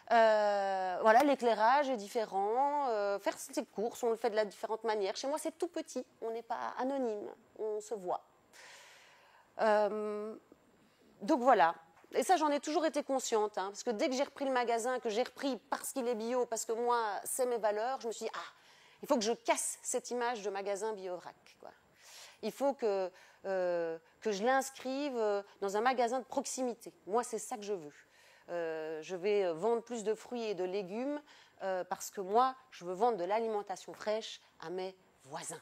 Voilà, l'éclairage est différent. Faire ses courses, on le fait de la différente manière. Chez moi, c'est tout petit. On n'est pas anonyme. On se voit. Donc voilà. Et ça, j'en ai toujours été consciente. Parce que dès que j'ai repris le magasin, que j'ai repris parce qu'il est bio, parce que moi, c'est mes valeurs, je me suis dit « Ah, il faut que je casse cette image de magasin bio-vrac. » Il faut que je l'inscrive dans un magasin de proximité. Moi, c'est ça que je veux. Je vais vendre plus de fruits et de légumes parce que moi, je veux vendre de l'alimentation fraîche à mes voisins.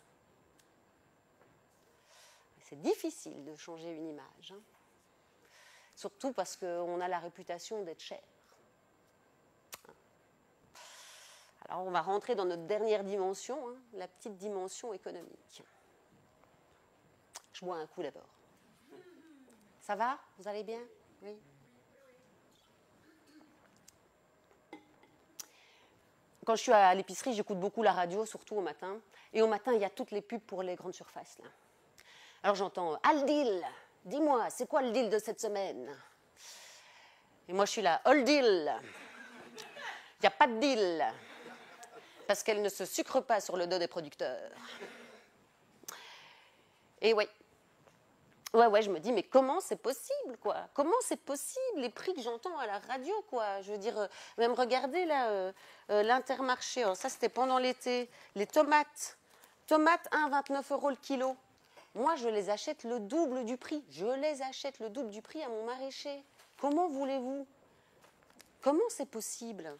C'est difficile de changer une image. Hein. Surtout parce qu'on a la réputation d'être cher. Alors, on va rentrer dans notre dernière dimension, hein, la petite dimension économique. Je bois un coup d'abord. Ça va? Vous allez bien? Oui. Quand je suis à l'épicerie, j'écoute beaucoup la radio, surtout au matin. Et au matin, il y a toutes les pubs pour les grandes surfaces. Là. Alors j'entends « All deal !» Dis-moi, c'est quoi le deal de cette semaine? Et moi, je suis là « All deal !» Il n'y a pas de deal. Parce qu'elle ne se sucre pas sur le dos des producteurs. Et ouais. Ouais, je me dis, mais comment c'est possible, quoi? Comment c'est possible, les prix que j'entends à la radio, quoi? Je veux dire, même regardez, là, l'Intermarché, alors ça, c'était pendant l'été, les tomates. Tomates, 1,29 € le kilo. Moi, je les achète le double du prix. Je les achète le double du prix à mon maraîcher. Comment voulez-vous? Comment c'est possible?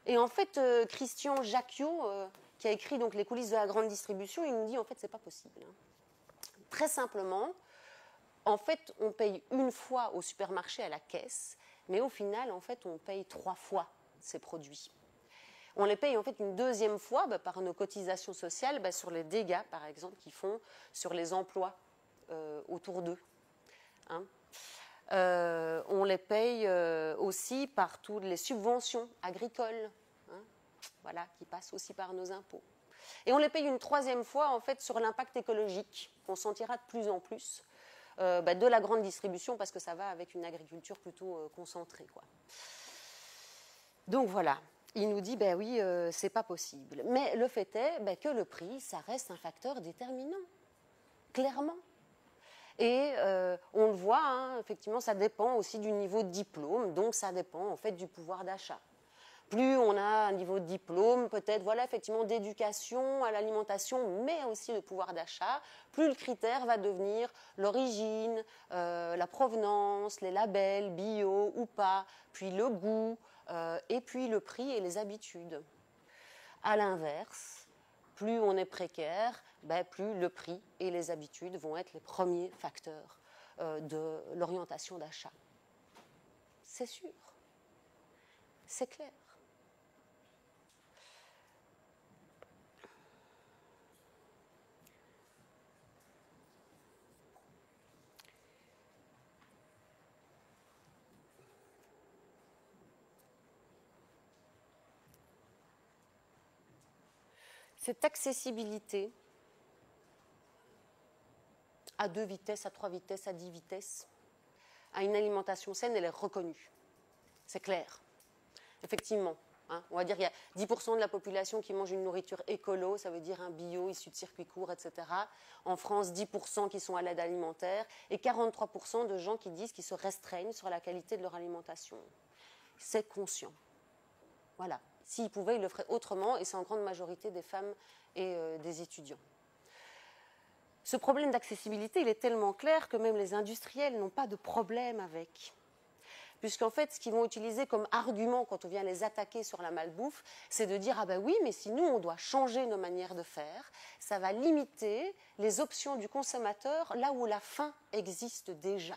Et en fait, Christian Jacquiot, qui a écrit donc Les coulisses de la grande distribution, il nous dit, en fait, c'est pas possible. Hein. Très simplement, en fait, on paye une fois au supermarché à la caisse, mais au final, en fait, on paye 3 fois ces produits. On les paye en fait une deuxième fois par nos cotisations sociales sur les dégâts, par exemple, qu'ils font sur les emplois autour d'eux. Hein. On les paye aussi par toutes les subventions agricoles, hein, voilà, qui passent aussi par nos impôts. Et on les paye une troisième fois en fait sur l'impact écologique qu'on sentira de plus en plus de la grande distribution parce que ça va avec une agriculture plutôt concentrée, quoi. Donc voilà, il nous dit oui, c'est pas possible. Mais le fait est que le prix, ça reste un facteur déterminant, clairement. Et on le voit, hein, effectivement, ça dépend aussi du niveau de diplôme, donc ça dépend en fait du pouvoir d'achat. Plus on a un niveau de diplôme, peut-être, voilà, effectivement, d'éducation à l'alimentation, mais aussi de pouvoir d'achat, plus le critère va devenir l'origine, la provenance, les labels, bio ou pas, puis le goût, et puis le prix et les habitudes. À l'inverse, plus on est précaire, plus le prix et les habitudes vont être les premiers facteurs de l'orientation d'achat. C'est sûr, c'est clair. Cette accessibilité à 2 vitesses, à 3 vitesses, à 10 vitesses, à une alimentation saine, elle est reconnue. C'est clair. Effectivement. On va dire qu'il y a 10% de la population qui mange une nourriture écolo, ça veut dire un bio issu de circuits courts, etc. En France, 10% qui sont à l'aide alimentaire et 43% de gens qui disent qu'ils se restreignent sur la qualité de leur alimentation. C'est conscient. Voilà. S'ils pouvaient, ils le feraient autrement, et c'est en grande majorité des femmes et des étudiants. Ce problème d'accessibilité, il est tellement clair que même les industriels n'ont pas de problème avec. Puisqu'en fait, ce qu'ils vont utiliser comme argument quand on vient les attaquer sur la malbouffe, c'est de dire « Ah ben oui, mais si nous, on doit changer nos manières de faire, ça va limiter les options du consommateur là où la faim existe déjà. »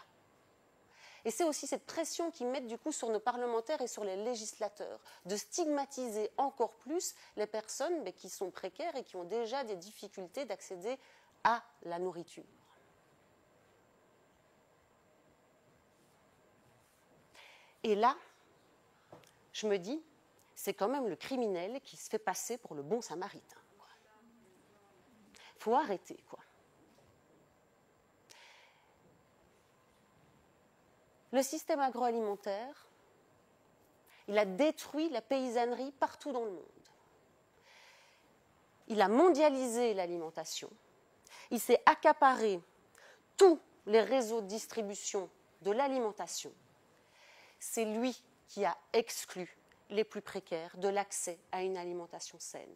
Et c'est aussi cette pression qu'ils mettent du coup sur nos parlementaires et sur les législateurs, de stigmatiser encore plus les personnes qui sont précaires et qui ont déjà des difficultés d'accéder à la nourriture. Et là, je me dis, c'est quand même le criminel qui se fait passer pour le bon samaritain. Faut arrêter, quoi. Le système agroalimentaire, il a détruit la paysannerie partout dans le monde. Il a mondialisé l'alimentation. Il s'est accaparé tous les réseaux de distribution de l'alimentation. C'est lui qui a exclu les plus précaires de l'accès à une alimentation saine.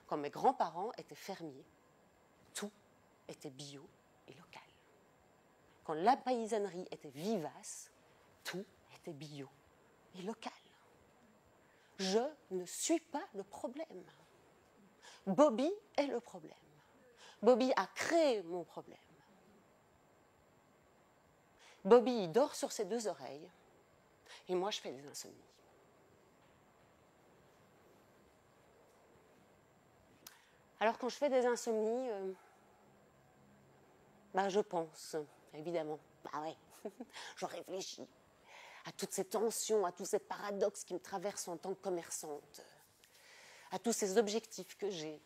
Quand mes grands-parents étaient fermiers, tout était bio et local. Quand la paysannerie était vivace, tout était bio et local. Je ne suis pas le problème. Bobby est le problème. Bobby a créé mon problème. Bobby dort sur ses 2 oreilles et moi je fais des insomnies. Alors quand je fais des insomnies, je pense, évidemment, ouais, je réfléchis à toutes ces tensions, à tous ces paradoxes qui me traversent en tant que commerçante, à tous ces objectifs que j'ai.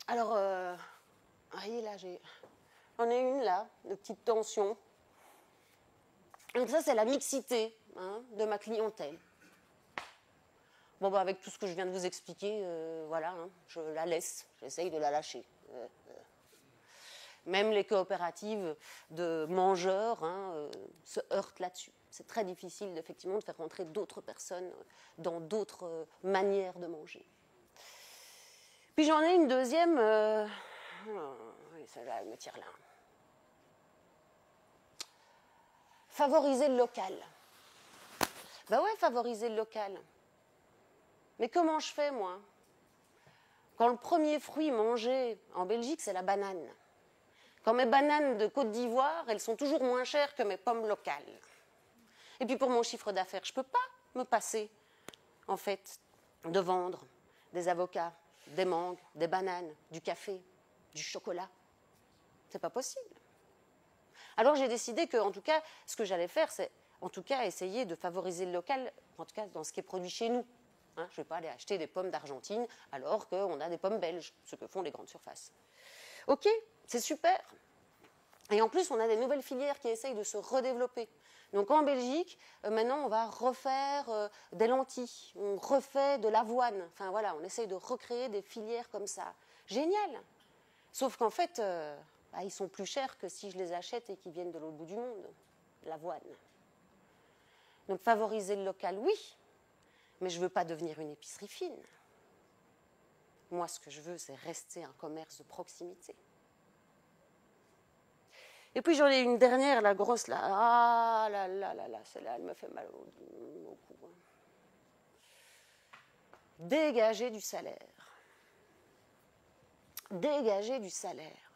Alors, vous voyez là, j'en ai une là, de petite tension. Donc ça, c'est la mixité de ma clientèle. Bon, avec tout ce que je viens de vous expliquer, voilà, je la laisse, j'essaye de la lâcher. Même les coopératives de mangeurs se heurtent là-dessus. C'est très difficile, effectivement, de faire rentrer d'autres personnes dans d'autres manières de manger. Puis j'en ai une deuxième, oui, celle-là, elle me tire là. Favoriser le local. Ben ouais, favoriser le local. Mais comment je fais, moi? Quand le premier fruit mangé en Belgique, c'est la banane. Quand mes bananes de Côte d'Ivoire, elles sont toujours moins chères que mes pommes locales. Et puis pour mon chiffre d'affaires, je ne peux pas me passer, en fait, de vendre des avocats, des mangues, des bananes, du café, du chocolat. C'est pas possible. Alors j'ai décidé que, en tout cas, ce que j'allais faire, c'est, en tout cas, essayer de favoriser le local, en tout cas dans ce qui est produit chez nous. Je ne vais pas aller acheter des pommes d'Argentine alors qu'on a des pommes belges, ce que font les grandes surfaces. Ok, c'est super. Et en plus, on a des nouvelles filières qui essayent de se redévelopper. Donc en Belgique, maintenant, on va refaire des lentilles, on refait de l'avoine. Enfin voilà, on essaye de recréer des filières comme ça. Génial. Sauf qu'en fait, ils sont plus chers que si je les achète et qu'ils viennent de l'autre bout du monde, l'avoine. Donc favoriser le local, oui. Mais je ne veux pas devenir une épicerie fine. Moi, ce que je veux, c'est rester un commerce de proximité. Et puis j'en ai une dernière, la grosse, là. Ah là là là là, celle-là, elle me fait mal au cou. Dégager du salaire. Dégager du salaire.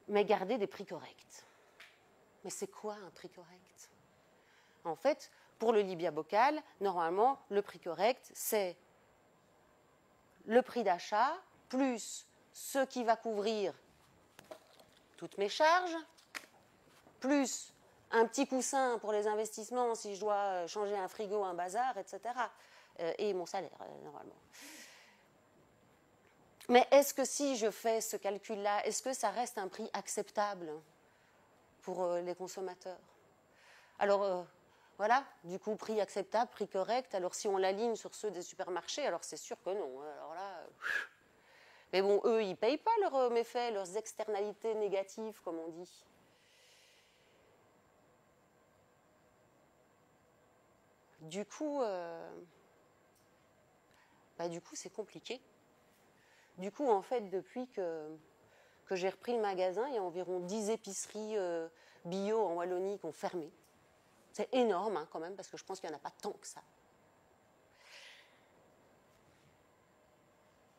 Mais garder des prix corrects. Mais c'est quoi un prix correct? En fait, pour le Libia Bocal, normalement, le prix correct, c'est le prix d'achat plus ce qui va couvrir toutes mes charges, plus un petit coussin pour les investissements si je dois changer un frigo, un bazar, etc. Et mon salaire, normalement. Mais est-ce que si je fais ce calcul-là, est-ce que ça reste un prix acceptable pour les consommateurs? Alors, voilà, du coup, prix acceptable, prix correct. Alors, si on l'aligne sur ceux des supermarchés, alors c'est sûr que non. Alors là, mais bon, eux, ils ne payent pas leurs méfaits, leurs externalités négatives, comme on dit. Du coup, c'est compliqué. Du coup, en fait, depuis que j'ai repris le magasin, il y a environ 10 épiceries bio en Wallonie qui ont fermé. C'est énorme, hein, quand même, parce que je pense qu'il n'y en a pas tant que ça.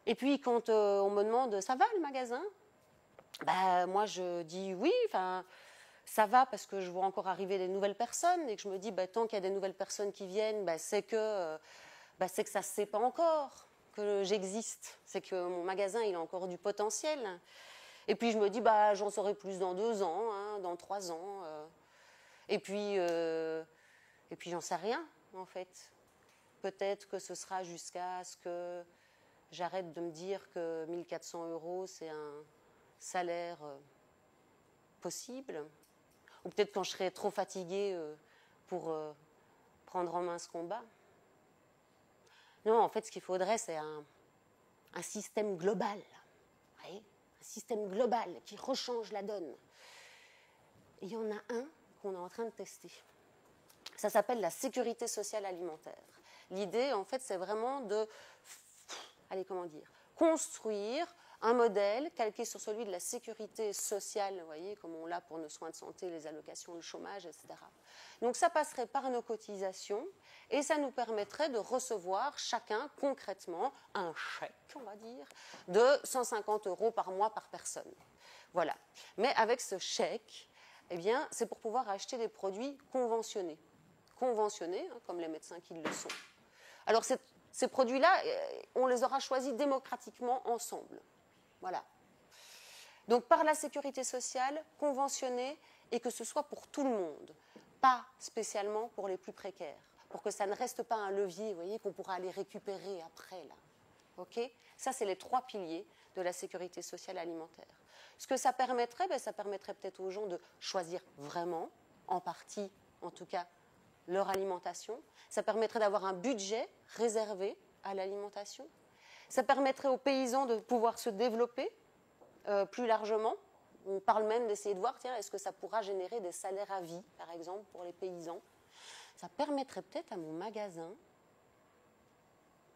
Et puis, quand on me demande « ça va, le magasin ?» moi, je dis « oui, ça va parce que je vois encore arriver des nouvelles personnes et que je me dis tant qu'il y a des nouvelles personnes qui viennent, c'est que ça ne se sait pas encore que j'existe, c'est que mon magasin il a encore du potentiel. Et puis je me dis j'en saurai plus dans 2 ans, hein, dans 3 ans. Et puis j'en sais rien en fait. Peut-être que ce sera jusqu'à ce que j'arrête de me dire que 1 400 € c'est un salaire possible. Ou peut-être quand je serai trop fatiguée pour prendre en main ce combat. Non, en fait, ce qu'il faudrait, c'est un système global. Vous voyez, un système global qui rechange la donne. Et il y en a un qu'on est en train de tester. Ça s'appelle la sécurité sociale alimentaire. L'idée, en fait, c'est vraiment de, construire un modèle calqué sur celui de la sécurité sociale, vous voyez, comme on l'a pour nos soins de santé, les allocations, le chômage, etc. Donc ça passerait par nos cotisations et ça nous permettrait de recevoir chacun concrètement un chèque, on va dire, de 150 € par mois par personne. Voilà. Mais avec ce chèque, c'est pour pouvoir acheter des produits conventionnés. Conventionnés, hein, comme les médecins qui le sont. Alors ces produits-là, on les aura choisis démocratiquement ensemble. Voilà. Donc par la sécurité sociale, conventionnée, et que ce soit pour tout le monde, pas spécialement pour les plus précaires, pour que ça ne reste pas un levier, vous voyez, qu'on pourra aller récupérer après, là. Ok ? Ça, c'est les 3 piliers de la sécurité sociale alimentaire. Ce que ça permettrait, ça permettrait peut-être aux gens de choisir vraiment, en partie, en tout cas, leur alimentation. Ça permettrait d'avoir un budget réservé à l'alimentation. Ça permettrait aux paysans de pouvoir se développer plus largement. On parle même d'essayer de voir, est-ce que ça pourra générer des salaires à vie, par exemple, pour les paysans. Ça permettrait peut-être à mon magasin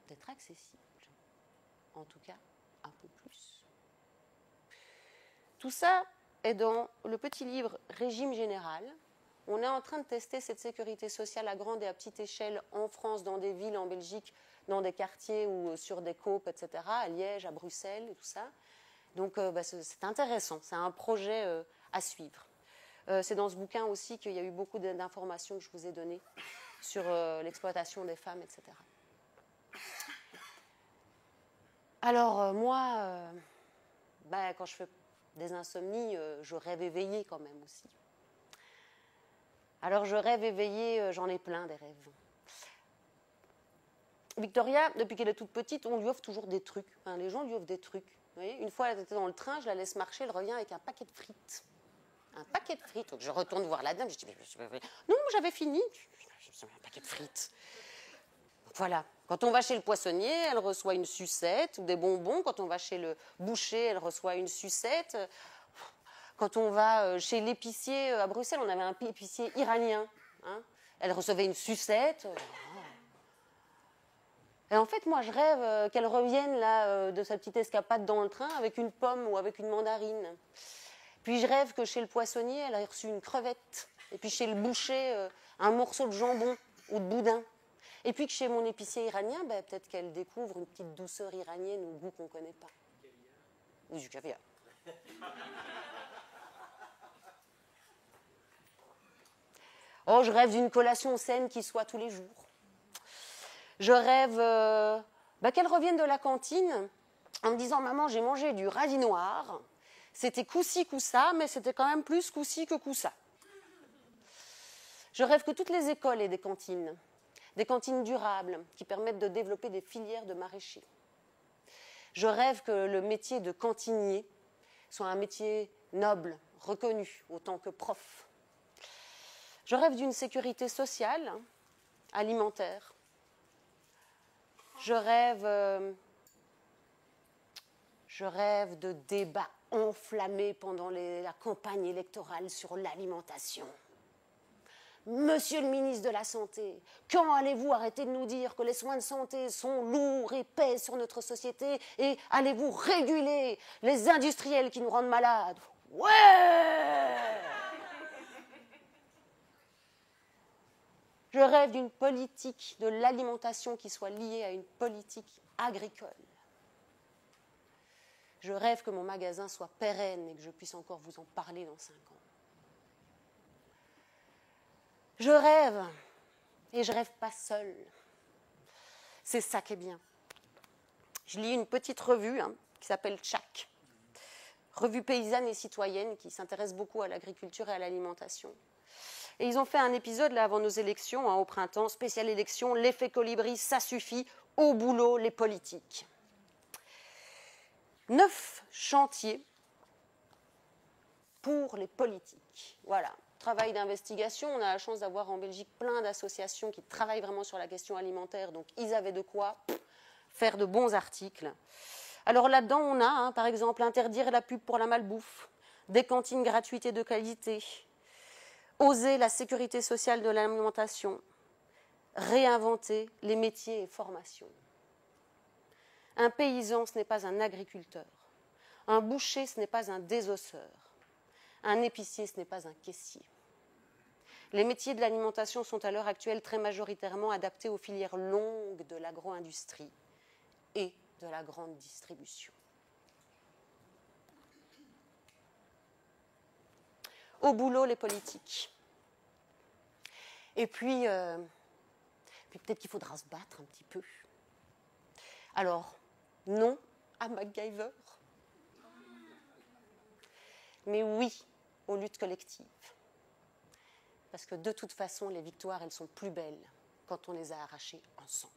d'être accessible. En tout cas, un peu plus. Tout ça est dans le petit livre « Régime général ». On est en train de tester cette sécurité sociale à grande et à petite échelle en France, dans des villes, en Belgique, dans des quartiers ou sur des côtes, etc., à Liège, à Bruxelles, et tout ça. Donc c'est intéressant, c'est un projet à suivre. C'est dans ce bouquin aussi qu'il y a eu beaucoup d'informations que je vous ai données sur l'exploitation des femmes, etc. Alors moi, quand je fais des insomnies, je rêve éveillée quand même aussi. Alors je rêve éveillée, j'en ai plein des rêves. Victoria, depuis qu'elle est toute petite, on lui offre toujours des trucs. Enfin, les gens lui offrent des trucs. Vous voyez, une fois, elle était dans le train, je la laisse marcher, elle revient avec un paquet de frites. Un paquet de frites. Donc je retourne voir la dame, je dis, non, j'avais fini. Un paquet de frites. Donc, voilà. Quand on va chez le poissonnier, elle reçoit une sucette ou des bonbons. Quand on va chez le boucher, elle reçoit une sucette. Quand on va chez l'épicier à Bruxelles, on avait un épicier iranien. Hein, elle recevait une sucette. Et en fait, moi, je rêve qu'elle revienne là de sa petite escapade dans le train avec une pomme ou avec une mandarine. Puis je rêve que chez le poissonnier, elle a reçu une crevette. Et puis chez le boucher, un morceau de jambon ou de boudin. Et puis que chez mon épicier iranien, ben, peut-être qu'elle découvre une petite douceur iranienne au goût qu'on ne connaît pas. Ou du caviar. Oh, je rêve d'une collation saine qui soit tous les jours. Je rêve qu'elle revienne de la cantine en me disant « Maman, j'ai mangé du radis noir. C'était coup-ci, coup-ça, mais c'était quand même plus coup-ci que coup-ça. » Je rêve que toutes les écoles aient des cantines durables qui permettent de développer des filières de maraîchers. Je rêve que le métier de cantinier soit un métier noble, reconnu, autant que prof. Je rêve d'une sécurité sociale, alimentaire. Je rêve de débats enflammés pendant la campagne électorale sur l'alimentation. Monsieur le ministre de la Santé, quand allez-vous arrêter de nous dire que les soins de santé sont lourds et pèsent sur notre société et allez-vous réguler les industriels qui nous rendent malades? Ouais! Je rêve d'une politique de l'alimentation qui soit liée à une politique agricole. Je rêve que mon magasin soit pérenne et que je puisse encore vous en parler dans 5 ans. Je rêve, et je rêve pas seule. C'est ça qui est bien. Je lis une petite revue qui s'appelle Tchac, revue paysanne et citoyenne qui s'intéresse beaucoup à l'agriculture et à l'alimentation. Et ils ont fait un épisode là avant nos élections, au printemps, spéciale élection, l'effet colibri, ça suffit, au boulot les politiques. 9 chantiers pour les politiques. Voilà, travail d'investigation. On a la chance d'avoir en Belgique plein d'associations qui travaillent vraiment sur la question alimentaire, donc ils avaient de quoi faire de bons articles. Alors là-dedans, on a, par exemple, interdire la pub pour la malbouffe, des cantines gratuites et de qualité, oser la sécurité sociale de l'alimentation, réinventer les métiers et formations. Un paysan, ce n'est pas un agriculteur. Un boucher, ce n'est pas un désosseur. Un épicier, ce n'est pas un caissier. Les métiers de l'alimentation sont à l'heure actuelle très majoritairement adaptés aux filières longues de l'agro-industrie et de la grande distribution. Au boulot, les politiques. Et puis peut-être qu'il faudra se battre un petit peu. Alors, non à MacGyver, mais oui aux luttes collectives. Parce que de toute façon, les victoires, elles sont plus belles quand on les a arrachées ensemble.